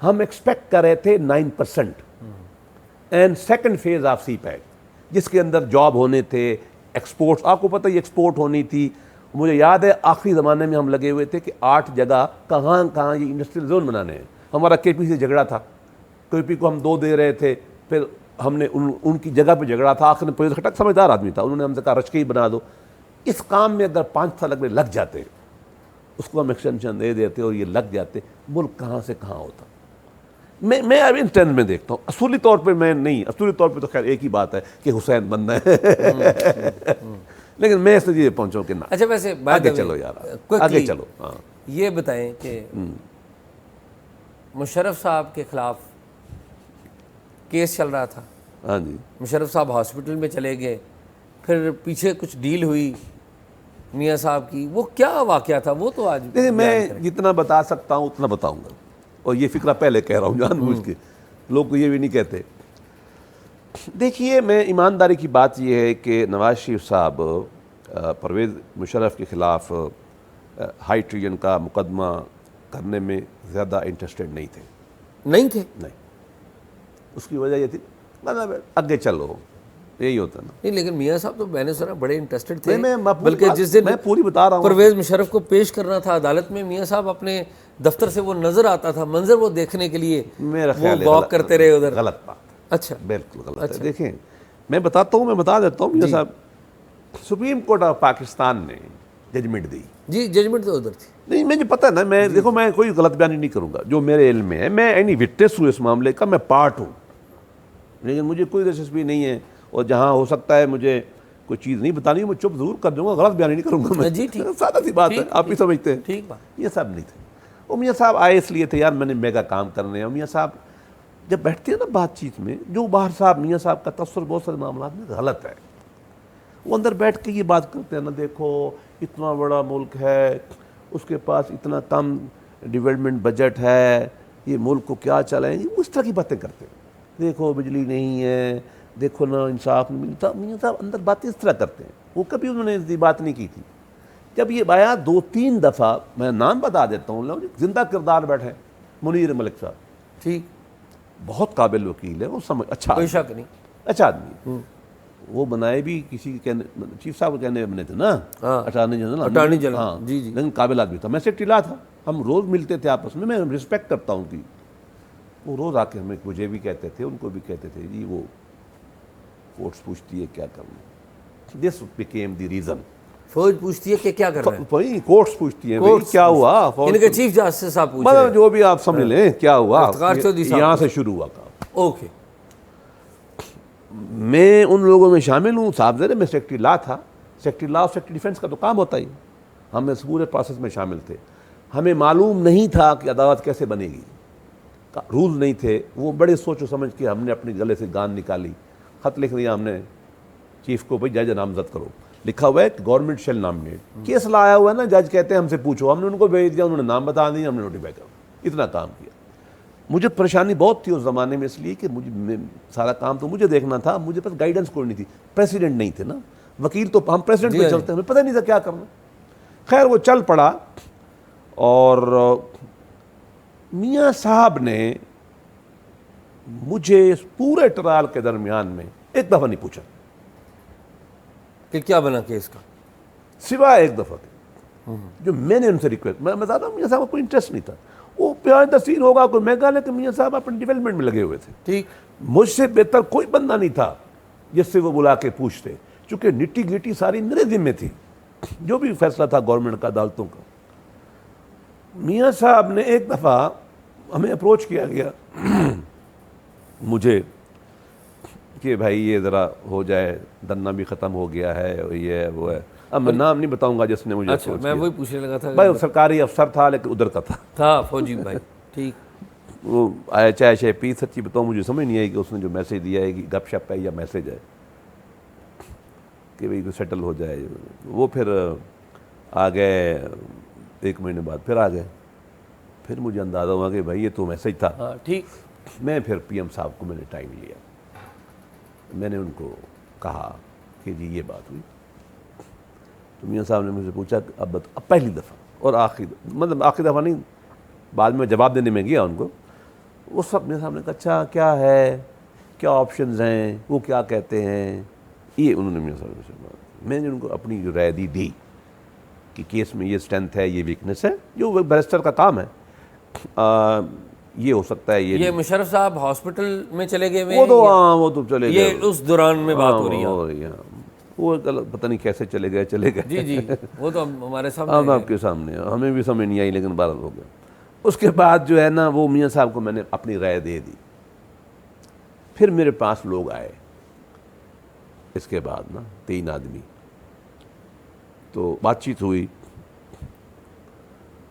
ہم ایکسپیکٹ کر رہے تھے 9% and second phase of CPEC, جس کے اندر جاب ہونے تھے, ایکسپورٹس, آپ کو پتہ یہ ایکسپورٹ ہونی تھی. مجھے یاد ہے آخری زمانے میں ہم لگے ہوئے تھے کہ 8 جگہ کہاں یہ انڈسٹریل زون بنانے ہیں. ہمارا کے پی سے جھگڑا تھا, کے پی کو ہم 2 دے رہے تھے, پھر ہم نے ان کی جگہ پہ جھگڑا تھا. آخر میں پرویز خٹک سمجھدار آدمی تھا, انہوں نے ہم سے کہا رشکے ہی بنا دو. اس کام میں اگر 5 سال اگر لگ جاتے, اس کو ہم ایکسٹینشن دے دیتے اور یہ لگ جاتے, ملک کہاں سے کہاں ہوتا. میں اب ان ٹرم میں دیکھتا ہوں. اصولی طور پہ میں نہیں, اصولی طور پہ تو خیر ایک ہی بات ہے کہ حسین بننا ہے, لیکن میں اس لیے پہنچا ہوں کہ اچھا ویسے آگے چلو یار, آگے چلو. ہاں یہ بتائیں کہ مشرف صاحب کے خلاف کیس چل رہا تھا. ہاں جی, مشرف صاحب ہاسپٹل میں چلے گئے, پھر پیچھے کچھ ڈیل ہوئی میاں صاحب کی, وہ کیا واقعہ تھا وہ تو آج دیکھیں میں جتنا بتا سکتا ہوں اتنا بتاؤں گا. اور یہ فکرہ پہلے کہہ رہا ہوں جان بوجھ کے, لوگ کو یہ بھی نہیں کہتے. دیکھیے میں ایمانداری کی بات یہ ہے کہ نواز شریف صاحب پرویز مشرف کے خلاف ہائی ٹریجن کا مقدمہ کرنے میں زیادہ انٹرسٹڈ نہیں تھے. نہیں, اس کی وجہ یہ تھی مطلب آگے چلو, یہی ہوتا نا. نہیں لیکن میاں صاحب تو میں نے سنا بڑے انٹرسٹڈ تھے, بلکہ جس دن میں پوری بتا رہا ہوں پرویز مشرف کو پیش کرنا تھا عدالت میں, میاں صاحب اپنے دفتر سے وہ نظر آتا تھا, منظر وہ دیکھنے کے لیے میرا وہ واک کرتے رہے ادھر. غلط بات. اچھا بالکل غلط ہے. دیکھیں میں بتا دیتا ہوں میاں صاحب, سپریم کورٹ آف پاکستان نے ججمنٹ دی. جی ججمنٹ تو ادھر تھی. نہیں مجھے پتہ ہے نا, میں دیکھو میں کوئی غلط بیانی نہیں کروں گا, جو میرے علم میں ہے, میں اینی وٹنس ہوں اس معاملے کا, میں پارٹ ہوں, لیکن مجھے کوئی دلچسپی نہیں ہے. اور جہاں ہو سکتا ہے مجھے کوئی چیز نہیں بتانی, میں چپ ضرور کر دوں گا, غلط بیانی نہیں کروں گا میں. جی ٹھیک, سادہ سی بات ہے, آپ بھی سمجھتے ہیں. ٹھیک بات. یہ سب نہیں تھے. وہ میاں صاحب آئے اس لیے تھے یار میں نے میگا کام کرنے ہیں. میاں صاحب جب بیٹھتے ہیں نا بات چیت میں, جو باہر صاحب میاں صاحب کا تصور بہت سارے معاملات میں غلط ہے, وہ اندر بیٹھ کے یہ بات کرتے ہیں نا, دیکھو اتنا بڑا ملک ہے, اس کے پاس اتنا کم ڈیولپمنٹ بجٹ ہے, یہ ملک کو کیا چلائیں گے, اس طرح کی باتیں کرتے ہیں. دیکھو بجلی نہیں ہے, دیکھو نا انصاف نہیں ملتا. میاں صاحب اندر باتیں اس طرح کرتے ہیں. وہ کبھی انہوں نے اس بات نہیں کی تھی. جب یہ آیا 2-3 دفعہ, میں نام بتا دیتا ہوں, زندہ کردار بیٹھے منیر ملک صاحب, ٹھیک, بہت قابل وکیل ہے, وہ سمجھ اچھا کوئی شک نہیں, اچھا آدمی. وہ بنائے بھی کسی چیف صاحب کو کہنے بنے تھے نا, اٹارنی جنرل, ہاں جی جی, لیکن قابل آدمی تھا. میں سیکرٹری لا تھا, ہم روز ملتے تھے آپس میں رسپیکٹ کرتا ہوں کہ وہ روز آ کے ہمیں مجھے بھی کہتے تھے, ان کو بھی کہتے تھے جی وہ کورٹس پوچھتی ہے کیا کرنا. This became the reason. فوج پوچھتی ہے کہ کیا کر رہے ہیں, وہی کورٹس پوچھتی ہیں کیا ہوا, ان کے چیف جسٹس صاحب پوچھ رہے ہیں, جو بھی آپ سمجھ لیں کیا ہوا, یہاں سے شروع ہوا کام. اوکے, میں ان لوگوں میں شامل ہوں. صاحب میں سیکرٹری لا تھا, سیکرٹری لا اور سیکرٹری ڈیفینس کا تو کام ہوتا ہی, ہم اس پورے پروسیس میں شامل تھے. ہمیں معلوم نہیں تھا کہ عدالت کیسے بنے گی, رول نہیں تھے. وہ بڑے سوچ و سمجھ کے ہم نے اپنے گلے سے گان نکالی, خط لکھ دیا ہم نے چیف کو, بھائی جج نامزد کرو. لکھا ہوا ہے کہ گورنمنٹ شیل نامنیٹ. کیس لایا ہوا ہے نا, جج کہتے ہیں ہم سے پوچھو, ہم نے ان کو بھیج دیا, انہوں نے نام بتا دیا, ہم نے نوٹیفائی کر دیا. اتنا کام کیا. مجھے پریشانی بہت تھی اس زمانے میں, اس لیے کہ مجھے سارا کام تو مجھے دیکھنا تھا, مجھے پاس گائیڈنس کوئی نہیں تھی. پریسیڈنٹ نہیں تھے نا, وکیل تو ہم پریسیڈنٹ پہ چلتے ہیں, ہمیں پتہ نہیں تھا کیا کرنا. خیر وہ چل پڑا, اور میاں صاحب نے مجھے اس پورے ٹرائل کے درمیان میں ایک دفعہ نہیں پوچھا کہ کیا بنا کیس کا, سوائے ایک دفعہ کے جو میں نے ان سے ریکویسٹ, میں بتا رہا ہوں میاں صاحب کو کوئی انٹرسٹ نہیں تھا. وہ پیار تسین ہوگا کوئی مہنگا, لیکن میاں صاحب اپنے ڈیولپمنٹ میں لگے ہوئے تھے. ٹھیک, مجھ سے بہتر کوئی بندہ نہیں تھا جس سے وہ بلا کے پوچھتے, چونکہ نٹی گٹی ساری میرے ذمہ تھی, جو بھی فیصلہ تھا گورنمنٹ کا, عدالتوں کا. میاں صاحب نے ایک دفعہ ہمیں اپروچ کیا گیا مجھے کہ بھائی یہ ذرا ہو جائے, دھرنا بھی ختم ہو گیا ہے, یہ ہے وہ ہے. اب میں نام نہیں بتاؤں گا جس نے مجھے اچھا, میں وہی پوچھنے لگا تھا, بھائی سرکاری افسر تھا لیکن ادھر کا تھا فوجی بھائی. ٹھیک, وہ آیا چائے شائے پی, سچی بتاؤں مجھے سمجھ نہیں آئی کہ اس نے جو میسیج دیا ہے کہ گپ شپ ہے یا میسیج ہے کہ بھائی سیٹل ہو جائے. وہ پھر آ گئے 1 مہینے بعد, پھر آ گئے. پھر مجھے اندازہ ہوا کہ بھائی یہ تو میسیج تھا. ٹھیک, میں پھر پی ایم صاحب کو میں نے ٹائم لیا, میں نے ان کو کہا کہ جی یہ بات ہوئی. تو میاں صاحب نے مجھ سے پوچھا کہ اب پہلی دفعہ اور آخری, مطلب آخری دفعہ نہیں, بعد میں جواب دینے میں گیا ان کو, وہ سب میرے سامنے کہا اچھا کیا ہے, کیا آپشنز ہیں, وہ کیا کہتے ہیں, یہ انہوں نے میرے سامنے سے, میں نے ان کو اپنی جو رائے دی کہ کیس میں یہ اسٹرینتھ ہے, یہ ویکنیس ہے, جو بیرسٹر کا کام ہے, یہ ہو سکتا ہے. یہ مشرف صاحب ہاسپٹل میں چلے گئے, وہ تو چلے گئے, یہ اس دوران میں بات ہو رہی ہے, وہ پتہ نہیں کیسے چلے گئے. جی جی, وہ تو ہمارے سامنے, ہم آپ کے سامنے, ہمیں بھی سمجھ نہیں آئی, لیکن بہرحال ہو گیا. اس کے بعد جو ہے نا, وہ میاں صاحب کو میں نے اپنی رائے دے دی. پھر میرے پاس لوگ آئے اس کے بعد نا, 3 آدمی, تو بات چیت ہوئی.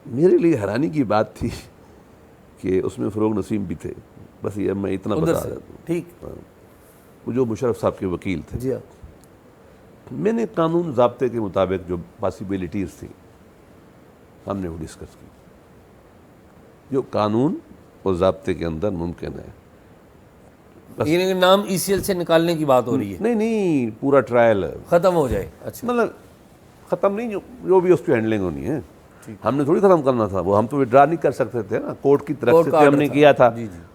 میرے لیے حیرانی کی بات تھی کہ اس میں فروغ نسیم بھی تھے. بس یہ میں اتنا بتا دیتا ہوں. ٹھیک, وہ جو مشرف صاحب کے وکیل تھے. جی, میں نے قانون ضابطے کے مطابق جو پاسبلٹیز تھیں ہم نے وہ ڈسکس کی, جو قانون اور ضابطے کے اندر ممکن ہے. یہ نام ECL سے نکالنے کی بات ہو رہی ہے, نہیں پورا ٹرائل ختم ہو جائے. اچھا, مطلب ختم نہیں, جو بھی اس کی ہینڈلنگ ہونی ہے. ہم نے تھوڑی ختم کرنا تھا, وہ ہم تو وڈرا نہیں کر سکتے تھے نا, کورٹ کی طرف سے ہم نے کیا تھا.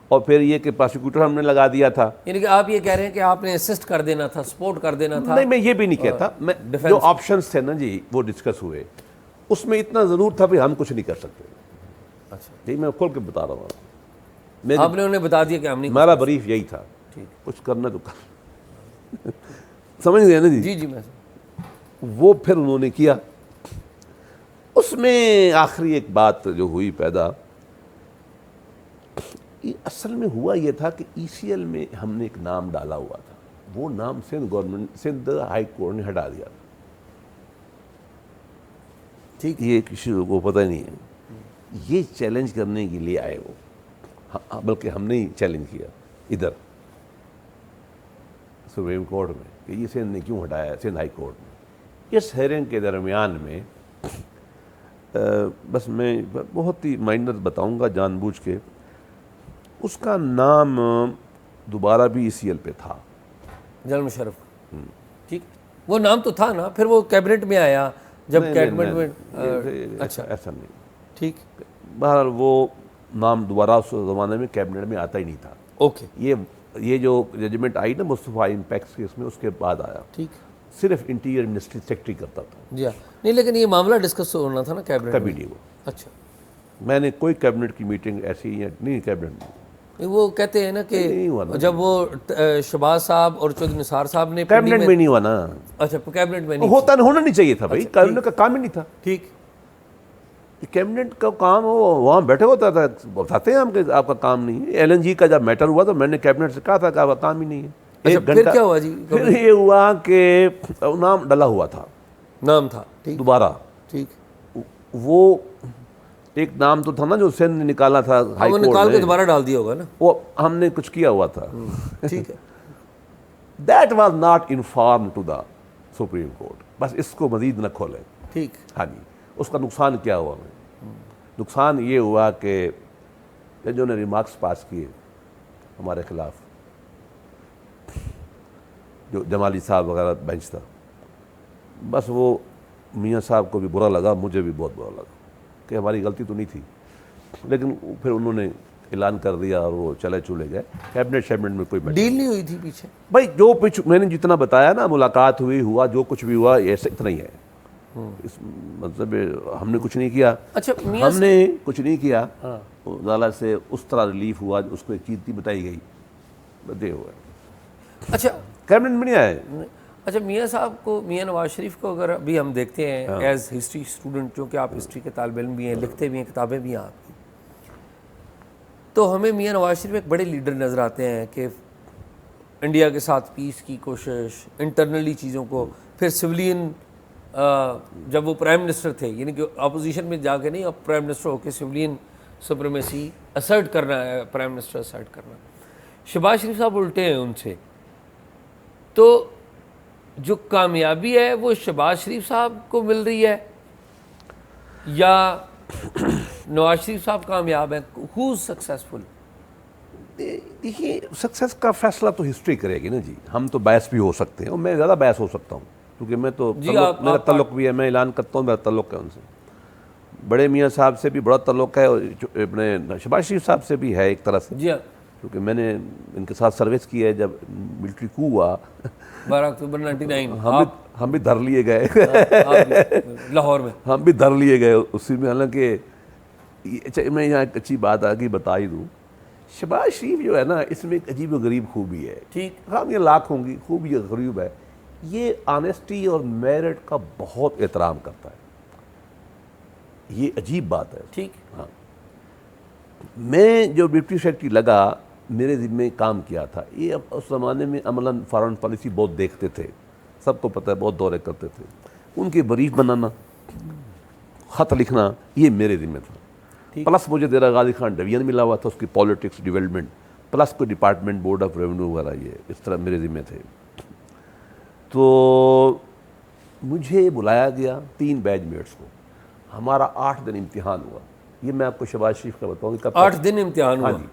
اور پھر یہ کہ پروسیکیوٹر ہم نے لگا دیا تھا. یعنی کہ آپ یہ کہہ رہے ہیں کہ آپ نے اسسٹ کر دینا تھا, سپورٹ کر دینا تھا. نہیں, میں یہ بھی نہیں کہتا, میں جو آپشنز تھے نا جی وہ ڈسکس ہوئے, اس میں اتنا ضرور تھا کہ ہم کچھ نہیں کر سکتے. اچھا, جی میں کھول کے بتا رہا ہوں, آپ نے انہیں بتا دیا کہ ہم نہیں, ہمارا بریف یہی تھا, کچھ کرنا تو کر. سمجھ گئے نا جی. جی جی, میں وہ پھر انہوں نے کیا. اس میں آخری ایک بات جو ہوئی پیدا, اصل میں ہوا یہ تھا کہ ECL میں ہم نے ایک نام ڈالا ہوا تھا, وہ نام سندھ ہائی کورٹ نے ہٹا دیا تھا. ٹھیک, یہ کسی کو پتہ نہیں ہے. یہ چیلنج کرنے کے لیے آئے وہ، بلکہ ہم نے ہی چیلنج کیا ادھر سپریم کورٹ میں کہ یہ سندھ نے کیوں ہٹایا، سندھ ہائی کورٹ میں۔ اس ہیرنگ کے درمیان میں بس میں بہت ہی مائنر بتاؤں گا جان بوجھ کے، اس کا نام دوبارہ بھی ECL پہ تھا، جنرل مشرف، ٹھیک، وہ نام تو تھا نا، پھر وہ کیبنٹ میں آیا جب کیبنٹ میں، اچھا ایسا نہیں، ٹھیک، بہرحال وہ نام دوبارہ اس زمانے میں کیبنٹ میں آتا ہی نہیں تھا۔ اوکے، یہ جو ججمنٹ آئی نا مصطفیٰ امپیکس کیس میں، اس کے بعد آیا، ٹھیک، صرف انٹیریئر منسٹری سیکرٹری کرتا تھا، جی ہاں، نہیں لیکن یہ معاملہ ڈسکس ہونا تھا نا کیبنٹ کبھی میں، نہیں ہوا۔ اچھا، میں نے کوئی کیبنٹ کی میٹنگ ایسی نہیں، کیبنٹ میں وہ کہتے ہیں نا کہ نہیں ہوا نا، جب وہ شہباز صاحب اور چودھری نثار صاحب نے کیبنٹ میں نہیں ہوا نا، اچھا کیبنٹ میں نہیں، ہونا نہیں چاہیے تھا بھائی، کیبنٹ کا کام ہی نہیں تھا، ٹھیک، کیبنٹ کا کام ہو وہاں بیٹھے ہوتا تھا، بتاتے ہیں ہم کہ آپ کا کام نہیں ہے۔ LNG کا جب میٹر ہوا تو میں نے کیبنٹ سے کہا تھا کہ آپ کا کام ہی نہیں ہے، اچھا پھر کیا ہوا جی؟ پھر یہ ہوا کہ نام ڈلا ہوا تھا، نام تھا، ٹھیک، دوبارہ ٹھیک، وہ ایک نام تو تھا نا جو سندھ نے نکالا تھا ہائی وہ کورٹ نکال کے میں، دوبارہ ڈال دیا ہوگا نا، وہ ہم نے کچھ کیا ہوا تھا، ٹھیک ہے، that was not inform to the supreme court, بس اس کو مزید نہ کھولیں۔ ٹھیک، ہاں جی، اس کا نقصان کیا ہوا ہمیں؟ نقصان یہ ہوا کہ ججوں نے ریمارکس پاس کیے ہمارے خلاف، جو جمالی صاحب وغیرہ بینچ تھا، بس وہ میاں صاحب کو بھی برا لگا، مجھے بھی بہت برا لگا کہ ہماری غلطی تو نہیں تھی، لیکن پھر انہوں نے اعلان کر دیا اور وہ چلے گئے، کیبنٹ میں کوئی ڈیل نہیں ہوئی تھی پیچھے؟ بھائی جو میں نے جتنا بتایا نا، ملاقات ہوا، جو کچھ بھی ہوا ایسے اتنا ہی ہے، اس مطلب ہم نے کچھ نہیں کیا، اچھا ہم نے کچھ نہیں کیا، ظالہ سے اس طرح ریلیف ہوا، اس کو ایک چیز بتائی گئی، بدے ہوا، اچھا کیبنٹ میں نہیں آئے۔ اچھا میاں صاحب کو، میاں نواز شریف کو اگر ابھی ہم دیکھتے ہیں ایز ہسٹری اسٹوڈنٹ، چونکہ آپ ہسٹری کے طالب علم بھی ہیں، لکھتے بھی ہیں، کتابیں بھی ہیں آپ کی، تو ہمیں میاں نواز شریف ایک بڑے لیڈر نظر آتے ہیں کہ انڈیا کے ساتھ پیس کی کوشش، انٹرنلی چیزوں کو، پھر سولین جب وہ پرائم منسٹر تھے، یعنی کہ اپوزیشن میں جا کے نہیں، اب پرائم منسٹر ہو کے سولین سپریمیسی اسرٹ کرنا ہے، پرائم منسٹر اسرٹ کرنا۔ شہباز شریف صاحب الٹے ہیں ان سے، تو جو کامیابی ہے وہ شہباز شریف صاحب کو مل رہی ہے یا نواز شریف صاحب کامیاب ہیں؟ ہو سکسیسفل؟ دیکھیے سکسیس کا فیصلہ تو ہسٹری کرے گی نا جی، ہم تو باعث بھی ہو سکتے ہیں، اور میں زیادہ باعث ہو سکتا ہوں کیونکہ میں تو میرا تعلق بھی ہے، میں اعلان کرتا ہوں میرا تعلق ہے ان سے، بڑے میاں صاحب سے بھی بڑا تعلق ہے، اور اپنے شہباز شریف صاحب سے بھی ہے ایک طرح سے، جی ہاں، کیونکہ میں نے ان کے ساتھ سروس کی ہے، جب ملٹری کو ہوا 12 اکتوبر 99 ہم بھی دھر لیے گئے لاہور میں، ہم بھی دھر لیے گئے اسی میں، حالانکہ میں یہاں ایک اچھی بات آگے بتا ہی دوں، شہباز شریف جو ہے نا، اس میں ایک عجیب و غریب خوبی ہے، ٹھیک، ہم یہ لاکھ ہوں گی، خوبی غریب ہے، یہ آنیسٹی اور میرٹ کا بہت احترام کرتا ہے، یہ عجیب بات ہے، ٹھیک، ہاں۔ میں جو ڈپٹی سیکرٹری لگا، میرے ذمے کام کیا تھا، یہ اب اس زمانے میں عملاً فارن پالیسی بہت دیکھتے تھے، سب کو پتہ ہے، بہت دورے کرتے تھے، ان کے بریف بنانا، خط لکھنا، یہ میرے ذمے تھا، پلس مجھے دیرا غازی خان ڈویژن ملا ہوا تھا، اس کی پالیٹکس ڈیولپمنٹ، پلس کوئی ڈپارٹمنٹ بورڈ آف ریونیو وغیرہ، یہ اس طرح میرے ذمے تھے۔ تو مجھے بلایا گیا 3 بیچ میٹس کو، ہمارا 8 دن امتحان ہوا، یہ میں آپ کو شہباز شریف کا بتاؤں گا، 8 دن امتحان ہوا؟ ہاں جی،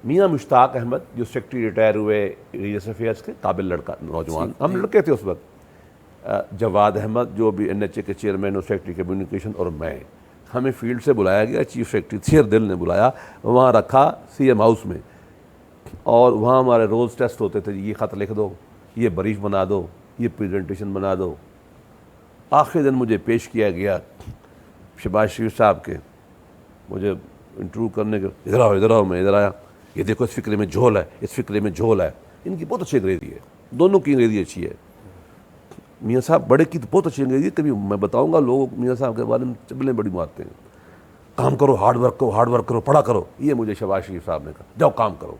میاں مشتاق احمد جو سیکرٹری ریٹائر ہوئے ریلیجس افیئرس کے، قابل لڑکا نوجوان، ہم لڑکے تھے اس وقت، جواد احمد جو بھی NHA کے چیئرمین اور سیکرٹری کمیونیکیشن، اور میں، ہمیں فیلڈ سے بلایا گیا، چیف سیکرٹری شیر دل نے بلایا، وہاں رکھا CM ہاؤس میں، اور وہاں ہمارے روز ٹیسٹ ہوتے تھے، یہ خط لکھ دو، یہ بریف بنا دو، یہ پریزنٹیشن بنا دو۔ آخری دن مجھے پیش کیا گیا شہباز شریف صاحب کے، مجھے انٹرویو کرنے کے، ادھر آؤ، میں ادھر آیا، یہ دیکھو اس فکرے میں جھول ہے، اس فکرے میں جھول ہے، ان کی بہت اچھی انگریزی ہے، دونوں کی انگریزی اچھی ہے، میاں صاحب بڑے کی تو بہت اچھی انگریزی، کبھی میں بتاؤں گا، لوگ میاں صاحب کے بارے میں چبلیں بڑی مارتے ہیں، کام کرو، ہارڈ ورک کرو، پڑھا کرو، یہ مجھے شہباز شریف صاحب نے کہا، جاؤ کام کرو۔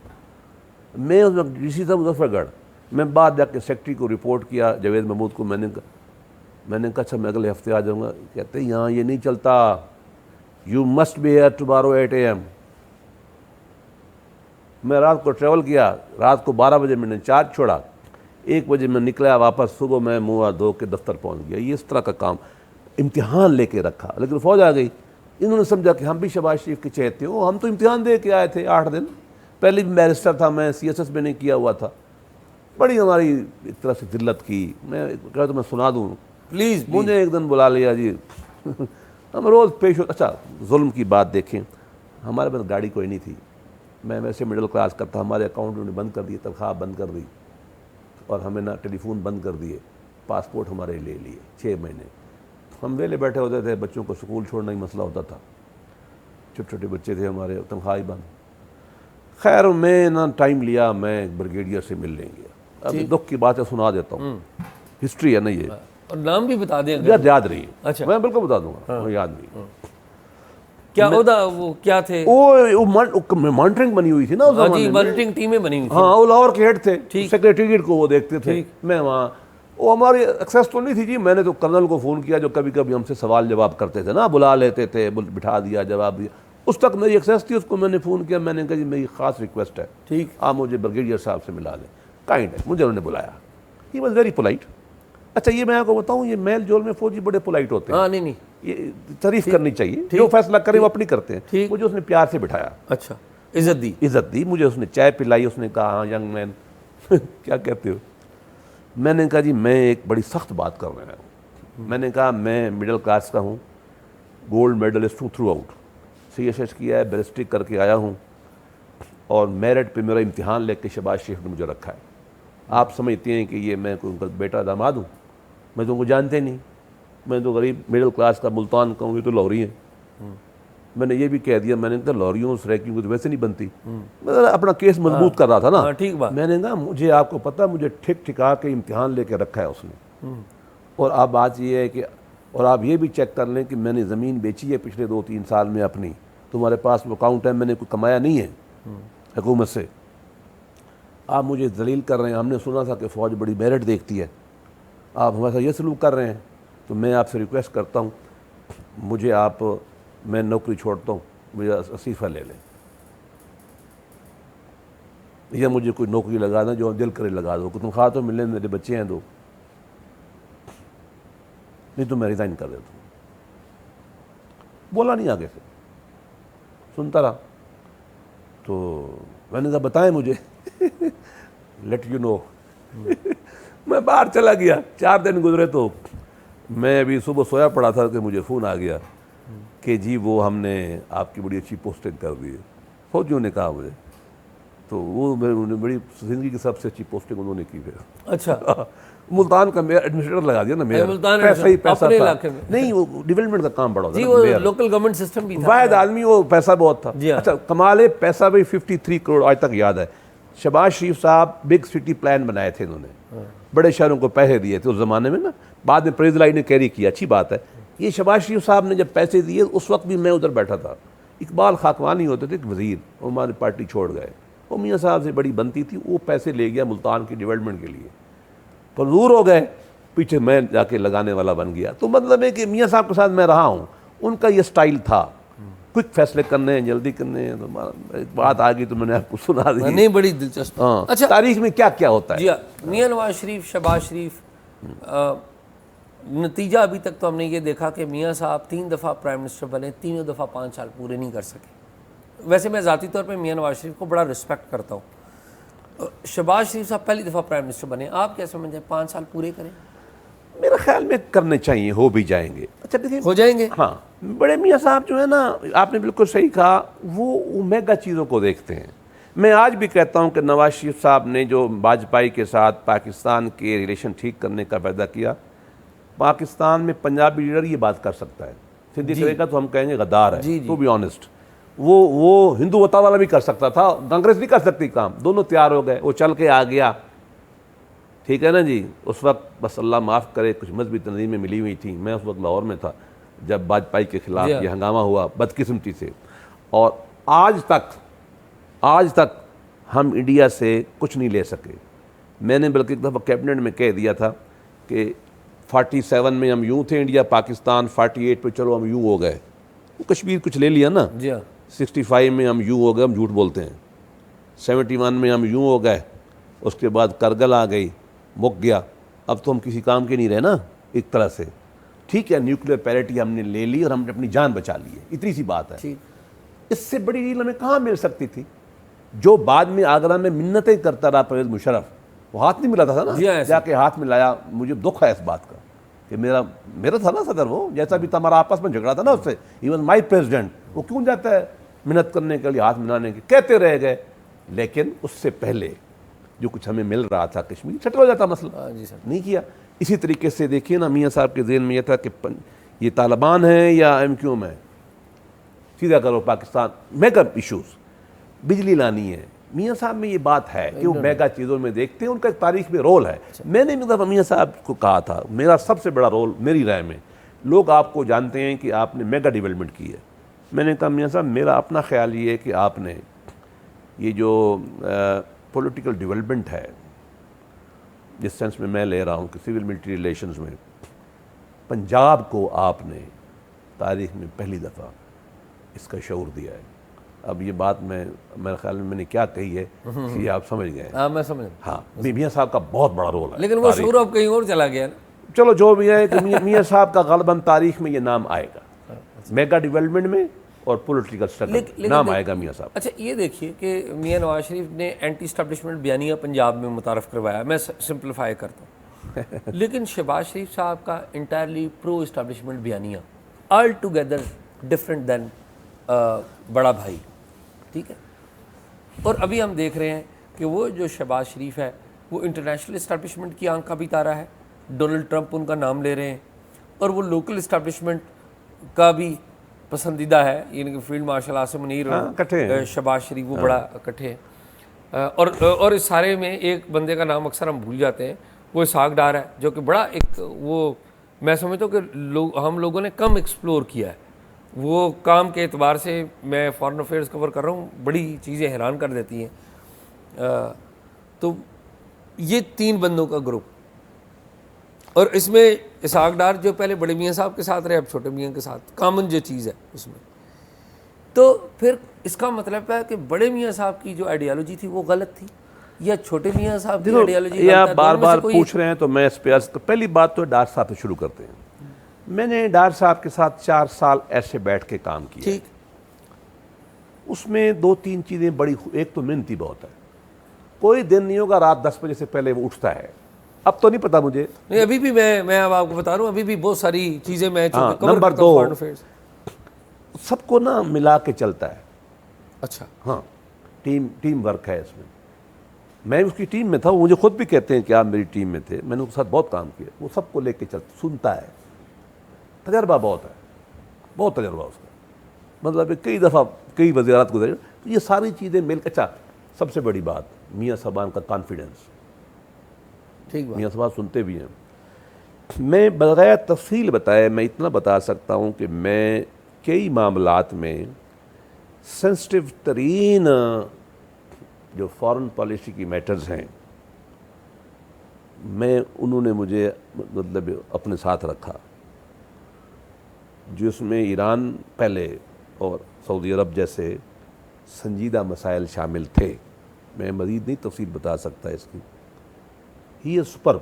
میں اس وقت DC تھا مظفر گڑھ، میں بعد جا کے سیکرٹری کو رپورٹ کیا، جاوید محمود کو، میں نے کہا اچھا میں اگلے ہفتے آ جاؤں گا، کہتے ہیں یہاں یہ نہیں چلتا، you must be here tomorrow 8 AM. میں رات کو ٹریول کیا, رات کو 12 بجے میں نے چارج چھوڑا, 1 بجے میں نکلا واپس, صبح میں منہ ہاتھ دھو کے دفتر پہنچ گیا. یہ اس طرح کا کام امتحان لے کے رکھا. لیکن فوج آ گئی, انہوں نے سمجھا کہ ہم بھی شہباز شریف کے چہتے ہو, ہم تو امتحان دے کے آئے تھے 8 دن پہلے بھی بیرسٹر تھا میں, CSS میں نے کیا ہوا تھا. بڑی ہماری ایک طرح سے ذلت کی. میں کہا تو میں سنا دوں پلیز. مجھے ایک دن بلا لیا جی. ہم روز پیش ہو. اچھا ظلم کی بات دیکھیں, ہمارے پاس گاڑی کوئی نہیں تھی, میں ویسے مڈل کلاس کا تھا, ہمارے اکاؤنٹ نے بند کر دیے, تنخواہ بند کر دی, اور ہمیں نہ ٹیلی فون بند کر دیے, پاسپورٹ ہمارے لے لیے 6 مہینے. ہم ویلے بیٹھے ہوتے تھے, بچوں کو سکول چھوڑنا ہی مسئلہ ہوتا تھا, چھوٹے چھوٹے بچے تھے ہمارے, تنخواہ ہی بند. خیر میں نہ ٹائم لیا, میں بریگیڈیئر سے مل لیں گے. اب دکھ کی باتیں سنا دیتا ہوں, ہسٹری ہے نا یہ, اور نام بھی بتا دیں. یاد رہی. اچھا, میں بالکل بتا دوں گا, یاد نہیں. کیا وہ کیا تھے؟ مانیٹرنگ بنی ہوئی تھی نا اس زمانے جی, میں. مانیٹرنگ ٹیمیں بنی ہوئی تھی. ہاں, وہ لاہور کے ہیڈ تھے, سیکریٹریٹ کو وہ دیکھتے تھے. میں وہاں, وہ ہماری ایکسیس تو نہیں تھی جی. میں نے تو کرنل کو فون کیا جو کبھی کبھی ہم سے سوال جواب کرتے تھے نا, بلا لیتے تھے, بٹھا دیا, جواب دیا. اس تک میری ایکسیس تھی, اس کو میں نے فون کیا, میں نے کہا جی میری خاص ریکویسٹ ہے, ٹھیک, آپ مجھے بریگیڈیئر صاحب سے ملا دیں. کائنڈ ہے, مجھے انہوں نے بلایا. He was very polite. اچھا یہ میں آپ کو بتاؤں, یہ میل جول میں فوجی بڑے پولائٹ ہوتے ہیں. ہاں نہیں, یہ تعریف کرنی چاہیے, جو فیصلہ کریں وہ اپنی کرتے ہیں. مجھے اس نے پیار سے بٹھایا, اچھا, عزت دی. مجھے اس نے چائے پلائی. اس نے کہا ہاں ینگ مین کیا کہتے ہو. میں نے کہا جی میں ایک بڑی سخت بات کر رہا ہوں. میں نے کہا میں مڈل کلاس کا ہوں, گولڈ میڈلسٹ ہوں تھرو آؤٹ, CSS کیا ہے, بیرسٹک کر کے آیا ہوں, اور میرٹ پہ میرا امتحان لے کے شہباز شریف نے مجھے رکھا ہے. آپ سمجھتے ہیں کہ یہ میں کوئی ان کا بیٹا داماد ہوں؟ میں تو ان کو جانتے نہیں, میں تو غریب مڈل کلاس کا ملتان کا ہوں, یہ تو لاہوری ہیں. میں نے یہ بھی کہہ دیا, میں نے کہا لاہوریوں سریکیوں کو تو ویسے نہیں بنتی. میں اپنا کیس مضبوط کر رہا تھا نا. ٹھیک بات. میں نے کہا مجھے, آپ کو پتہ, مجھے ٹھیک ٹھکا کے امتحان لے کے رکھا ہے اس نے. اور اب بات یہ ہے کہ, اور آپ یہ بھی چیک کر لیں کہ میں نے زمین بیچی ہے پچھلے 2-3 سال میں اپنی, تمہارے پاس وہ اکاؤنٹ ہے, میں نے کوئی کمایا نہیں ہے حکومت سے. آپ مجھے ذلیل کر رہے ہیں. ہم نے سنا تھا کہ فوج بڑی میرٹ دیکھتی ہے, آپ ہمارے ساتھ یہ سلوک کر رہے ہیں. تو میں آپ سے ریکویسٹ کرتا ہوں, مجھے آپ, میں نوکری چھوڑتا ہوں, مجھے استعفیٰ لے لیں, یا مجھے کوئی نوکری لگا دیں جو دل کرے لگا دو, کہ تنخواہ تو ملے, میرے بچے ہیں دو, نہیں تو میں ریزائن کر دیتا ہوں. بولا نہیں آگے سے, سنتا رہا. تو میں نے کہا بتائیں مجھے, لیٹ یو نو. میں باہر چلا گیا, 4 دن گزرے تو میں ابھی صبح سویا پڑا تھا کہ مجھے فون آ گیا کہ جی وہ ہم نے آپ کی بڑی اچھی پوسٹنگ کر دی ہے. فوجیوں نے کہا مجھے, تو وہ بڑی زندگی کی سب سے اچھی پوسٹنگ انہوں نے کی پھر. اچھا, ملتان کا میئر ایڈمنسٹریٹر لگا دیا نا, میئر. پیسہ ہی پیسہ اپنے علاقے میں نہیں, وہ ڈیولپمنٹ کا کام بڑا ہوتا جی, ہے, وہ لوکل گورنمنٹ سسٹم بھی تھا, واحد آدمی, وہ پیسہ بہت تھا. جی ہاں. اچھا کمال ہے, پیسہ بھی 53 کروڑ آج تک یاد ہے. شہباز شریف صاحب بگ سٹی پلان بنائے تھے انہوں نے, بڑے شہروں کو پیسے دیے تھے اس زمانے میں نا, بعد میں پریز لائی نے کیری کیا, اچھی بات ہے. یہ شہباز شریف صاحب نے جب پیسے دیے, اس وقت بھی میں ادھر بیٹھا تھا. اقبال خاکوانی ہوتے تھے ایک وزیر, وہ ہماری پارٹی چھوڑ گئے, وہ میاں صاحب سے بڑی بنتی تھی, وہ پیسے لے گیا ملتان کی ڈیولپمنٹ کے لیے, پر دور ہو گئے, پیچھے میں جا کے لگانے والا بن گیا. تو مطلب ہے کہ میاں صاحب کے ساتھ میں رہا ہوں, ان کا یہ سٹائل تھا, کوئک فیصلے کرنے ہیں, جلدی کرنے ہیں. تو ایک بات آ گئی تو میں نے آپ کو سنا دی. نہیں, بڑی دلچسپ. اچھا, تاریخ میں کیا کیا ہوتا ہے. جی, میاں نواز شریف, شہباز شریف, نتیجہ ابھی تک تو ہم نے یہ دیکھا کہ میاں صاحب 3 دفعہ پرائم منسٹر بنے, تینوں دفعہ 5 سال پورے نہیں کر سکے. ویسے میں ذاتی طور پہ میاں نواز شریف کو بڑا رسپیکٹ کرتا ہوں. شہباز شریف صاحب پہلی دفعہ پرائم منسٹر بنے, آپ کیا سمجھیں 5 سال پورے کریں؟ میرا خیال میں کرنے چاہیے, ہو بھی جائیں گے. اچھا دیکھیں, ہو جائیں گے. ہاں, بڑے میاں صاحب جو ہے نا, آپ نے بالکل صحیح کہا, وہ میگا چیزوں کو دیکھتے ہیں. میں آج بھی کہتا ہوں کہ نواز شریف صاحب نے جو واجپئی کے ساتھ پاکستان کے ریلیشن ٹھیک کرنے کا فائدہ کیا, پاکستان میں پنجابی لیڈر یہ بات کر سکتا ہے, سندھی کرے گا تو ہم کہیں گے غدار ہے, ٹو بی آنیسٹ. وہ ہندو وطا والا بھی کر سکتا تھا, کانگریس نہیں کر سکتی کام. دونوں تیار ہو گئے, وہ چل کے آ گیا, ٹھیک ہے نا جی. اس وقت بس اللہ معاف کرے کچھ مذہبی تنظیمیں ملی ہوئی تھیں, میں اس وقت لاہور میں تھا جب واجپئی کے خلاف یہ ہنگامہ ہوا بدقسمتی سے. اور آج تک ہم انڈیا سے کچھ نہیں لے سکے. میں نے بلکہ ایک دفعہ کیبنٹ میں کہہ دیا تھا کہ 47 میں ہم یوں تھے انڈیا پاکستان, 48 پہ چلو ہم یوں ہو گئے, وہ کشمیر کچھ لے لیا نا, جی ہاں 65 میں ہم یوں ہو گئے, ہم جھوٹ بولتے ہیں, 71 میں ہم یوں ہو گئے, اس کے بعد کرگل آ گئی, مک گیا, اب تو ہم کسی کام کے نہیں رہے نا ایک طرح سے. ٹھیک ہے نیوکلیر پیرٹی ہم نے لے لی اور ہم نے اپنی جان بچا لی ہے, اتنی سی بات ہے. اس سے بڑی ڈیل ہمیں کہاں مل سکتی تھی؟ جو بعد میں آگرہ میں منتیں کرتا رہا پرویز مشرف, وہ ہاتھ نہیں ملاتا تھا نا, جا کے ہاتھ ملایا. مجھے دکھ ہے اس بات کا کہ میرا تھا نا صدر, وہ جیسا بھی تھا ہمارا آپس میں جھگڑا تھا نا اس سے, ہی واز مائی پریزیڈنٹ, وہ کیوں جاتا ہے منت کرنے کے لیے, ہاتھ ملانے کے, کہتے رہ گئے. لیکن اس سے پہلے جو کچھ ہمیں مل رہا تھا کشمیر سیٹل ہو جاتا مسئلہ, نہیں کیا. اسی طریقے سے دیکھیے نا میاں صاحب کے ذہن میں یہ تھا کہ یہ طالبان ہیں یا ایم کیو میں, سیدھا کرو پاکستان, میگا ایشوز, بجلی لانی ہے. میاں صاحب میں یہ بات ہے کہ وہ میگا چیزوں میں دیکھتے ہیں, ان کا ایک تاریخ میں رول ہے. میں نے میاں صاحب کو کہا تھا میرا سب سے بڑا رول, میری رائے میں, لوگ آپ کو جانتے ہیں کہ آپ نے میگا ڈیولپمنٹ کی ہے. میں نے کہا میاں صاحب میرا اپنا خیال یہ ہے کہ آپ نے یہ جو پولیٹیکل ڈیولپمنٹ ہے, جس سینس میں لے رہا ہوں کہ سول ملٹری ریلیشنز میں, پنجاب کو آپ نے تاریخ میں پہلی دفعہ اس کا شعور دیا ہے. اب یہ بات میرے خیال میں نے کیا کہی ہے کہ آپ سمجھ گئے. ہاں میں سمجھ, ہاں میاں صاحب کا بہت بڑا رول ہے, لیکن وہ شعور اب کہیں اور چلا گیا نا. چلو جو بھی ہے کہ میاں صاحب کا غالباً تاریخ میں یہ نام آئے گا, میگا ڈیولپمنٹ میں اور پولیٹیکل اسٹرگل نام آئے گا میاں صاحب. اچھا یہ دیکھیے کہ میاں نواز شریف نے اینٹی اسٹیبلشمنٹ بیانیہ پنجاب میں متعارف کروایا, میں سمپلیفائی کرتا ہوں, لیکن شہباز شریف صاحب کا انٹائرلی پرو اسٹیبلشمنٹ بیانیہ آل ٹوگیدر ڈفرینٹ دین بڑا بھائی. ٹھیک ہے, اور ابھی ہم دیکھ رہے ہیں کہ وہ جو شہباز شریف ہے وہ انٹرنیشنل اسٹیبلشمنٹ کی آنکھ کا بھی تارا ہے, ڈونلڈ ٹرمپ ان کا نام لے رہے ہیں, اور وہ لوکل اسٹیبلشمنٹ کا بھی پسندیدہ ہے, یعنی کہ فیلڈ مارشل عاصم منیر اور شہباز شریف وہ بڑا اکٹھے ہیں. اور اس سارے میں ایک بندے کا نام اکثر ہم بھول جاتے ہیں, وہ اسحاق ڈار ہے, جو کہ بڑا ایک وہ میں سمجھتا ہوں کہ ہم لوگوں نے کم ایکسپلور کیا ہے. وہ کام کے اعتبار سے میں فارن افیئرس کور کر رہا ہوں, بڑی چیزیں حیران کر دیتی ہیں. تو یہ 3 بندوں کا گروپ, اور اس میں اسحاق ڈار جو پہلے بڑے میاں صاحب کے ساتھ رہے, اب چھوٹے میاں کے ساتھ, کامن جو چیز ہے اس میں. تو پھر اس کا مطلب ہے کہ بڑے میاں صاحب کی جو آئیڈیالوجی تھی وہ غلط تھی, یا چھوٹے میاں صاحب کی آئیڈیالوجی غلط ہے؟ آپ بار بار پوچھ رہے ہیں تو میں اس پہ پہلی بات تو ڈار صاحب سے شروع کرتے ہیں. میں نے ڈار صاحب کے ساتھ 4 سال ایسے بیٹھ کے کام کیا. ٹھیک, اس میں 2-3 چیزیں بڑی, ایک تو محنتی بہت ہے, کوئی دن نہیں ہوگا رات 10 بجے سے پہلے وہ اٹھتا ہے. اب تو نہیں پتا مجھے, نہیں ابھی بھی میں اب آپ کو بتا رہا ہوں, ابھی بھی بہت ساری چیزیں میں نمبر 2 سب کو نا ملا کے چلتا ہے. اچھا ہاں ٹیم ورک ہے اس میں. میں اس کی ٹیم میں تھا, وہ مجھے خود بھی کہتے ہیں کہ آپ میری ٹیم میں تھے, میں نے اس کے ساتھ بہت کام کیا. وہ سب کو لے کے سنتا ہے, تجربہ بہت ہے, بہت تجربہ اس کا, مطلب کئی دفعہ کئی وزارات گزرے. تو یہ ساری چیزیں مل کے, اچھا سب سے بڑی بات میاں صاحبان کا کانفیڈنس. ٹھیک, میاں صاحب سنتے بھی ہیں. میں بغیر تفصیل بتائے میں اتنا بتا سکتا ہوں کہ میں کئی معاملات میں سینسٹیو ترین جو فارن پالیسی کی میٹرز ہیں, میں انہوں نے مجھے مطلب اپنے ساتھ رکھا, جس میں ایران پہلے اور سعودی عرب جیسے سنجیدہ مسائل شامل تھے. میں مزید نہیں تفصیل بتا سکتا اس کی. ہی از سپرب,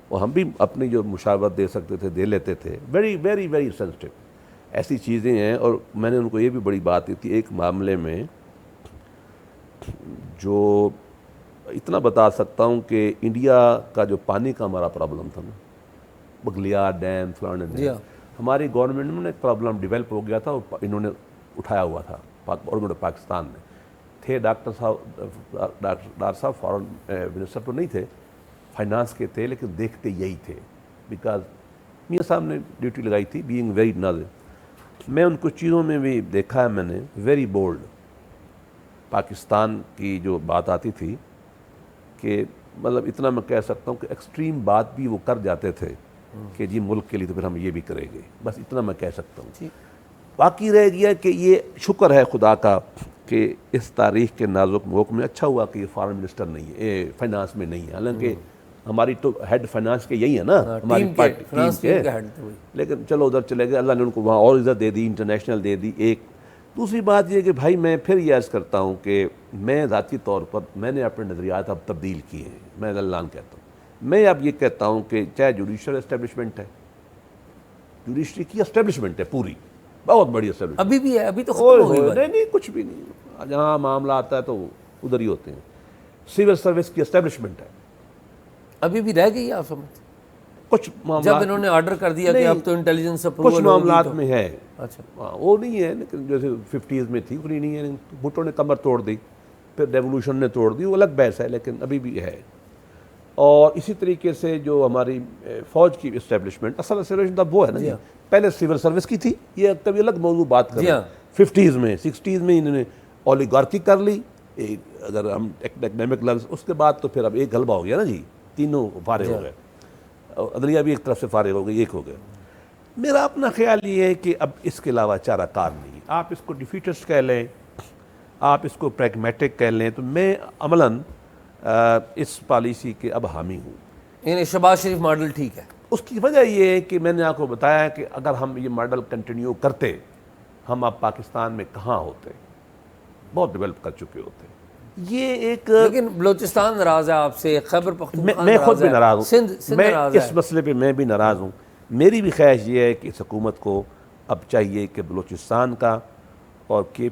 اور ہم بھی اپنی جو مشاورت دے سکتے تھے دے لیتے تھے. ویری ویری ویری سینسٹیو ایسی چیزیں ہیں. اور میں نے ان کو یہ بھی بڑی بات کی تھی ایک معاملے میں, جو اتنا بتا سکتا ہوں کہ انڈیا کا جو پانی کا ہمارا پرابلم تھا نا, بغلیار ڈیم, فلانا ڈیم, ہماری گورنمنٹ میں ایک پرابلم ڈیولپ ہو گیا تھا, اور انہوں نے اٹھایا ہوا تھا. گورنمنٹ پاکستان میں تھے ڈاکٹر صاحب فارن منسٹر تو نہیں تھے, فائنانس کے تھے, لیکن دیکھتے یہی تھے, بیکاز میاں صاحب نے ڈیوٹی لگائی تھی بینگ ویری ناظر. میں ان کچھ چیزوں میں بھی دیکھا ہے میں نے, ویری بولڈ. پاکستان کی جو بات آتی تھی کہ مطلب اتنا میں کہہ سکتا ہوں کہ ایکسٹریم بات بھی وہ کر جاتے تھے کہ جی ملک کے لیے تو پھر ہم یہ بھی کریں گے, بس اتنا میں کہہ سکتا ہوں. باقی رہ گیا کہ یہ شکر ہے خدا کا کہ اس تاریخ کے نازک موقع میں اچھا ہوا کہ یہ فارن منسٹر نہیں ہے, فائنانس میں نہیں ہے, حالانکہ ہماری تو ہیڈ فائنانس کے یہی ہے نا, ہماری پارٹی فنانس ٹیم کے ہیڈ تھے وہی. لیکن چلو ادھر چلے گئے, اللہ نے ان کو وہاں اور عزت دے دی, انٹرنیشنل دے دی. ایک دوسری بات یہ کہ بھائی میں پھر یہ عرض کرتا ہوں کہ میں ذاتی طور پر میں نے اپنے نظریات اب تبدیل کیے ہیں. میں اعلان کہتا ہوں, میں اب یہ کہتا ہوں کہ چاہے جوڈیشل اسٹیبلشمنٹ ہے, جوڈیشری کی اسٹیبلشمنٹ ہے پوری, بہت بڑی اسٹیبلشمنٹ, ابھی بھی ہے, ابھی تو ختم ہو گئی. نہیں کچھ بھی نہیں, جہاں معاملہ آتا ہے تو ادھر ہی ہوتے ہیں. سول سروس کی اسٹیبلشمنٹ ہے, ابھی بھی رہ گئی. آپ سمجھ کچھ جب معاملات انہوں نے آرڈر کر دیا کہ اب تو انٹیلیجنس کچھ اپروول معاملات میں ہے, اچھا وہ نہیں ہے لیکن جیسے 50s میں تھی, اتنی نہیں ہے. بھٹو نے کمر توڑ دی, پھر ریولوشن نے توڑ دی, وہ الگ بحث ہے, لیکن ابھی بھی ہے. اور اسی طریقے سے جو ہماری فوج کی اسٹیبلشمنٹ, اصل اسٹیبلشمنٹ اب وہ ہے نا, پہلے سول سروس کی تھی, یہ کبھی الگ موضوع بات کریں. 50s میں 60s میں انہوں نے اولیگارکی کر لی, اگر ہم اکنامک لفظ, اس کے بعد تو پھر اب ایک غلبہ ہو گیا نا جی, تینوں فارغ ہو گئے, عدلیہ بھی ایک طرف سے فارغ ہو گئی, ایک ہو گیا. میرا اپنا خیال یہ ہے کہ اب اس کے علاوہ چارہ کار نہیں. آپ اس کو ڈیفیٹسٹ کہہ لیں, آپ اس کو پریگمیٹک کہہ لیں, تو میں عملاً اس پالیسی کے اب حامی ہوں. یعنی شہباز شریف ماڈل ٹھیک ہے. اس کی وجہ یہ ہے کہ میں نے آپ کو بتایا کہ اگر ہم یہ ماڈل کنٹینیو کرتے, ہم اب پاکستان میں کہاں ہوتے, بہت ڈیولپ کر چکے ہوتے. یہ ایک, لیکن بلوچستان ناراض ہے آپ سے, خیبر پختونخوا میں خود بھی ناراض ہوں, سندھ میں ناراض ہے. اس مسئلے پہ میں بھی ناراض ہوں. میری بھی خواہش یہ ہے کہ اس حکومت کو اب چاہیے کہ بلوچستان کا اور کے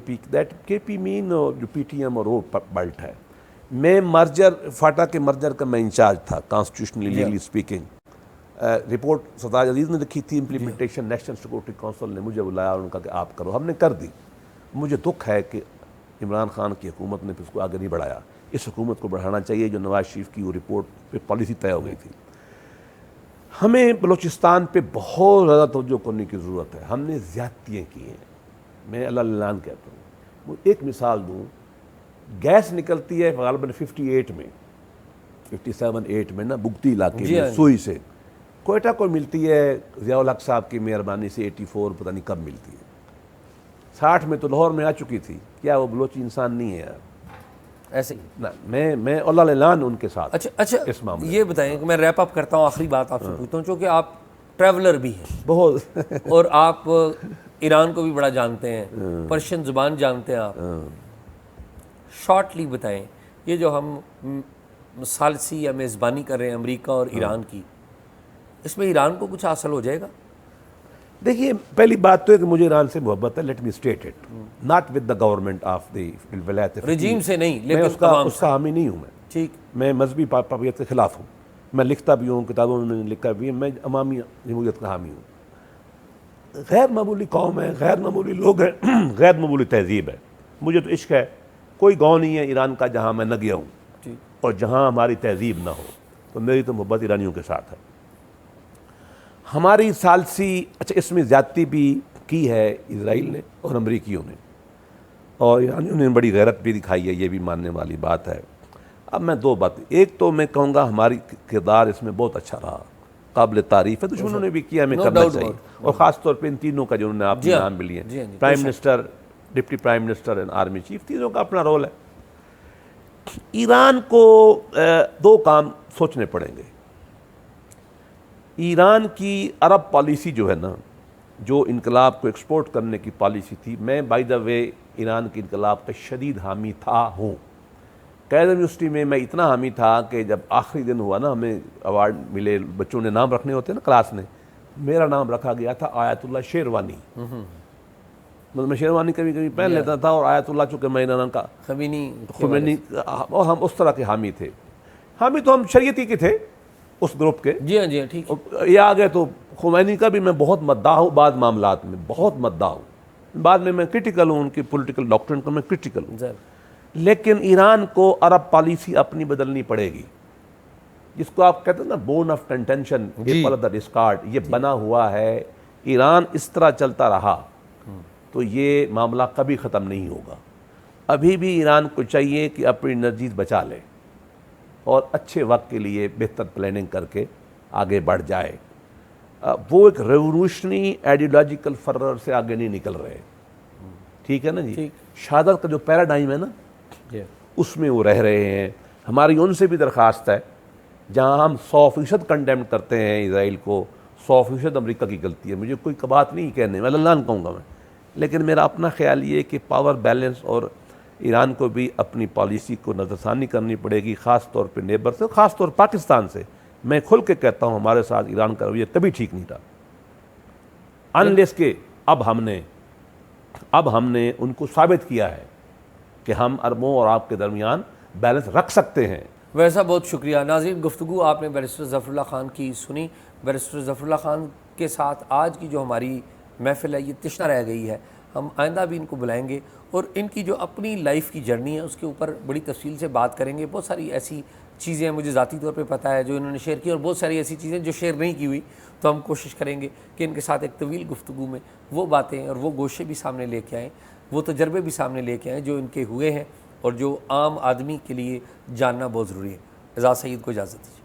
پی مین جو پی ٹی ایم اور وہ بلٹ ہے. میں مرجر, فاٹا کے مرجر کا میں انچارج تھا کانسٹیٹیوشنلی لیگلی اسپیکنگ. رپورٹ سرتاج عزیز نے لکھی تھی, امپلیمنٹیشن نیشنل سیکورٹی کونسل نے مجھے بلایا اور ان کا کہ آپ کرو, ہم نے کر دی. مجھے دکھ ہے کہ عمران خان کی حکومت نے اس کو آگے نہیں بڑھایا. اس حکومت کو بڑھانا چاہیے, جو نواز شریف کی وہ رپورٹ پہ پالیسی طے ہو گئی تھی. ہمیں بلوچستان پہ بہت زیادہ توجہ کرنے کی ضرورت ہے. ہم نے زیادتیاں کی ہیں, میں اعلان کہتا ہوں. ایک مثال دوں, گیس نکلتی ہے غالباً 58 میں 57-8 میں نا, بگٹی علاقے میں سوئی سے. کوئٹہ کو ملتی ہے ضیاء الحق صاحب کی مہربانی سے 84, پتہ نہیں کب ملتی ہے. 60 میں تو لاہور میں آ چکی تھی. کیا وہ بلوچی انسان نہیں ہے یار؟ ایسے ہی نہ, میں اللہ اعلان ان کے ساتھ. اچھا اس معاملے یہ بتائیں کہ میں ریپ اپ کرتا ہوں, آخری بات آپ سے پوچھتا ہوں, چونکہ آپ ٹریولر بھی ہیں بہت, اور آپ ایران کو بھی بڑا جانتے ہیں, پرشین زبان جانتے ہیں آپ. شارٹلی بتائیں, یہ جو ہم ثالثی یا میزبانی کر رہے ہیں امریکہ اور ایران کی, اس میں ایران کو کچھ حاصل ہو جائے گا؟ دیکھیے, پہلی بات تو ہے کہ مجھے ایران سے محبت ہے. Let me state it, not with the government of the ولایت فقیہ, رجیم سے نہیں, میں لیکن اس کا حامی نہیں ہوں. میں ٹھیک, میں مذہبی پاپیت کے خلاف ہوں. میں لکھتا بھی ہوں, کتابوں میں نے لکھا بھی ہے, میں عوامی جمہوریت کا حامی ہوں. غیر معمولی قوم ہے, غیر معمولی لوگ ہیں, غیر معمولی تہذیب ہے. مجھے تو عشق ہے, کوئی گاؤں نہیں ہے ایران کا جہاں میں نہ گیا ہوں اور جہاں ہماری تہذیب نہ ہو. تو میری تو محبت ایرانیوں کے ساتھ ہے. ہماری ثالثی, اچھا اس میں زیادتی بھی کی ہے اسرائیل نے اور امریکیوں نے, اور ایرانیوں نے بڑی غیرت بھی دکھائی ہے, یہ بھی ماننے والی بات ہے. اب میں دو باتیں, ایک تو میں کہوں گا ہماری کردار اس میں بہت اچھا رہا, قابل تعریف ہے. دشمنوں نے بھی کیا, ہمیں کرنا چاہیے, اور خاص طور پہ ان تینوں کا جنہوں نے آپ کے نام بھی لیے, prime minister, deputy prime minister and army chief, تینوں کا اپنا رول ہے. ایران کو دو کام سوچنے پڑیں گے. ایران کی عرب پالیسی جو ہے نا, جو انقلاب کو ایکسپورٹ کرنے کی پالیسی تھی, میں بائی دا وے ایران کے انقلاب کا شدید حامی ہوں. قائد یونیورسٹی میں اتنا حامی تھا کہ جب آخری دن ہوا نا, ہمیں ایوارڈ ملے, بچوں نے نام رکھنے ہوتے ہیں نا کلاس میں, میرا نام رکھا گیا تھا آیت اللہ شیروانی. مطلب میں شیروانی کبھی کبھی پہن لیتا تھا, اور آیت اللہ چونکہ میں ایران کا خمینی, اور ہم اس طرح کے حامی تھے. حامی تو ہم شریعتی کے تھے اس گروپ کے. جی ہاں جی ٹھیک. یہ آ گئے تو خمینی کا بھی میں بہت مداح ہوں, بعض معاملات میں بہت مداح ہوں, بعد میں کرٹیکل ہوں, ان کی پولیٹیکل ڈاکٹرن کا میں کرٹیکل ہوں. لیکن ایران کو عرب پالیسی اپنی بدلنی پڑے گی, جس کو آپ کہتے ہیں نا بون آف کنٹینشن, ڈسکارڈ, یہ بنا ہوا ہے. ایران اس طرح چلتا رہا تو یہ معاملہ کبھی ختم نہیں ہوگا. ابھی بھی ایران کو چاہیے کہ اپنی انرجیز بچا لے اور اچھے وقت کے لیے بہتر پلاننگ کر کے آگے بڑھ جائے. وہ ایک ریولوشنری آئیڈیالوجیکل فرر سے آگے نہیں نکل رہے, ٹھیک ہے نا جی. شہادت کا جو پیراڈائم ہے نا, اس میں وہ رہ رہے ہیں. ہماری ان سے بھی درخواست ہے جہاں ہم 100% کنڈیم کرتے ہیں اسرائیل کو، 100% امریکہ کی غلطی ہے، مجھے کوئی بات نہیں کہنے میں، اللہ نہیں کہوں گا میں، لیکن میرا اپنا خیال یہ ہے کہ پاور بیلنس، اور ایران کو بھی اپنی پالیسی کو نظر ثانی کرنی پڑے گی، خاص طور پہ نیبر سے، خاص طور پاکستان سے۔ میں کھل کے کہتا ہوں ہمارے ساتھ ایران کا رویہ کبھی ٹھیک نہیں رہا، انلیس کہ اب ہم نے ان کو ثابت کیا ہے کہ ہم عربوں اور آپ کے درمیان بیلنس رکھ سکتے ہیں۔ ویسا بہت شکریہ ناظرین، گفتگو آپ نے بیرسٹر ظفر اللہ خان کی سنی۔ بیرسٹر ظفر اللہ خان کے ساتھ آج کی جو ہماری محفل ہے یہ تشنہ رہ گئی ہے، ہم آئندہ بھی ان کو بلائیں گے اور ان کی جو اپنی لائف کی جرنی ہے اس کے اوپر بڑی تفصیل سے بات کریں گے۔ بہت ساری ایسی چیزیں مجھے ذاتی طور پہ پتہ ہے جو انہوں نے شیئر کی، اور بہت ساری ایسی چیزیں جو شیئر نہیں کی ہوئی، تو ہم کوشش کریں گے کہ ان کے ساتھ ایک طویل گفتگو میں وہ باتیں اور وہ گوشے بھی سامنے لے کے آئیں، وہ تجربے بھی سامنے لے کے آئیں جو ان کے ہوئے ہیں اور جو عام آدمی کے لیے جاننا بہت ضروری ہے۔ اعزاز سید کو اجازت دیجیے۔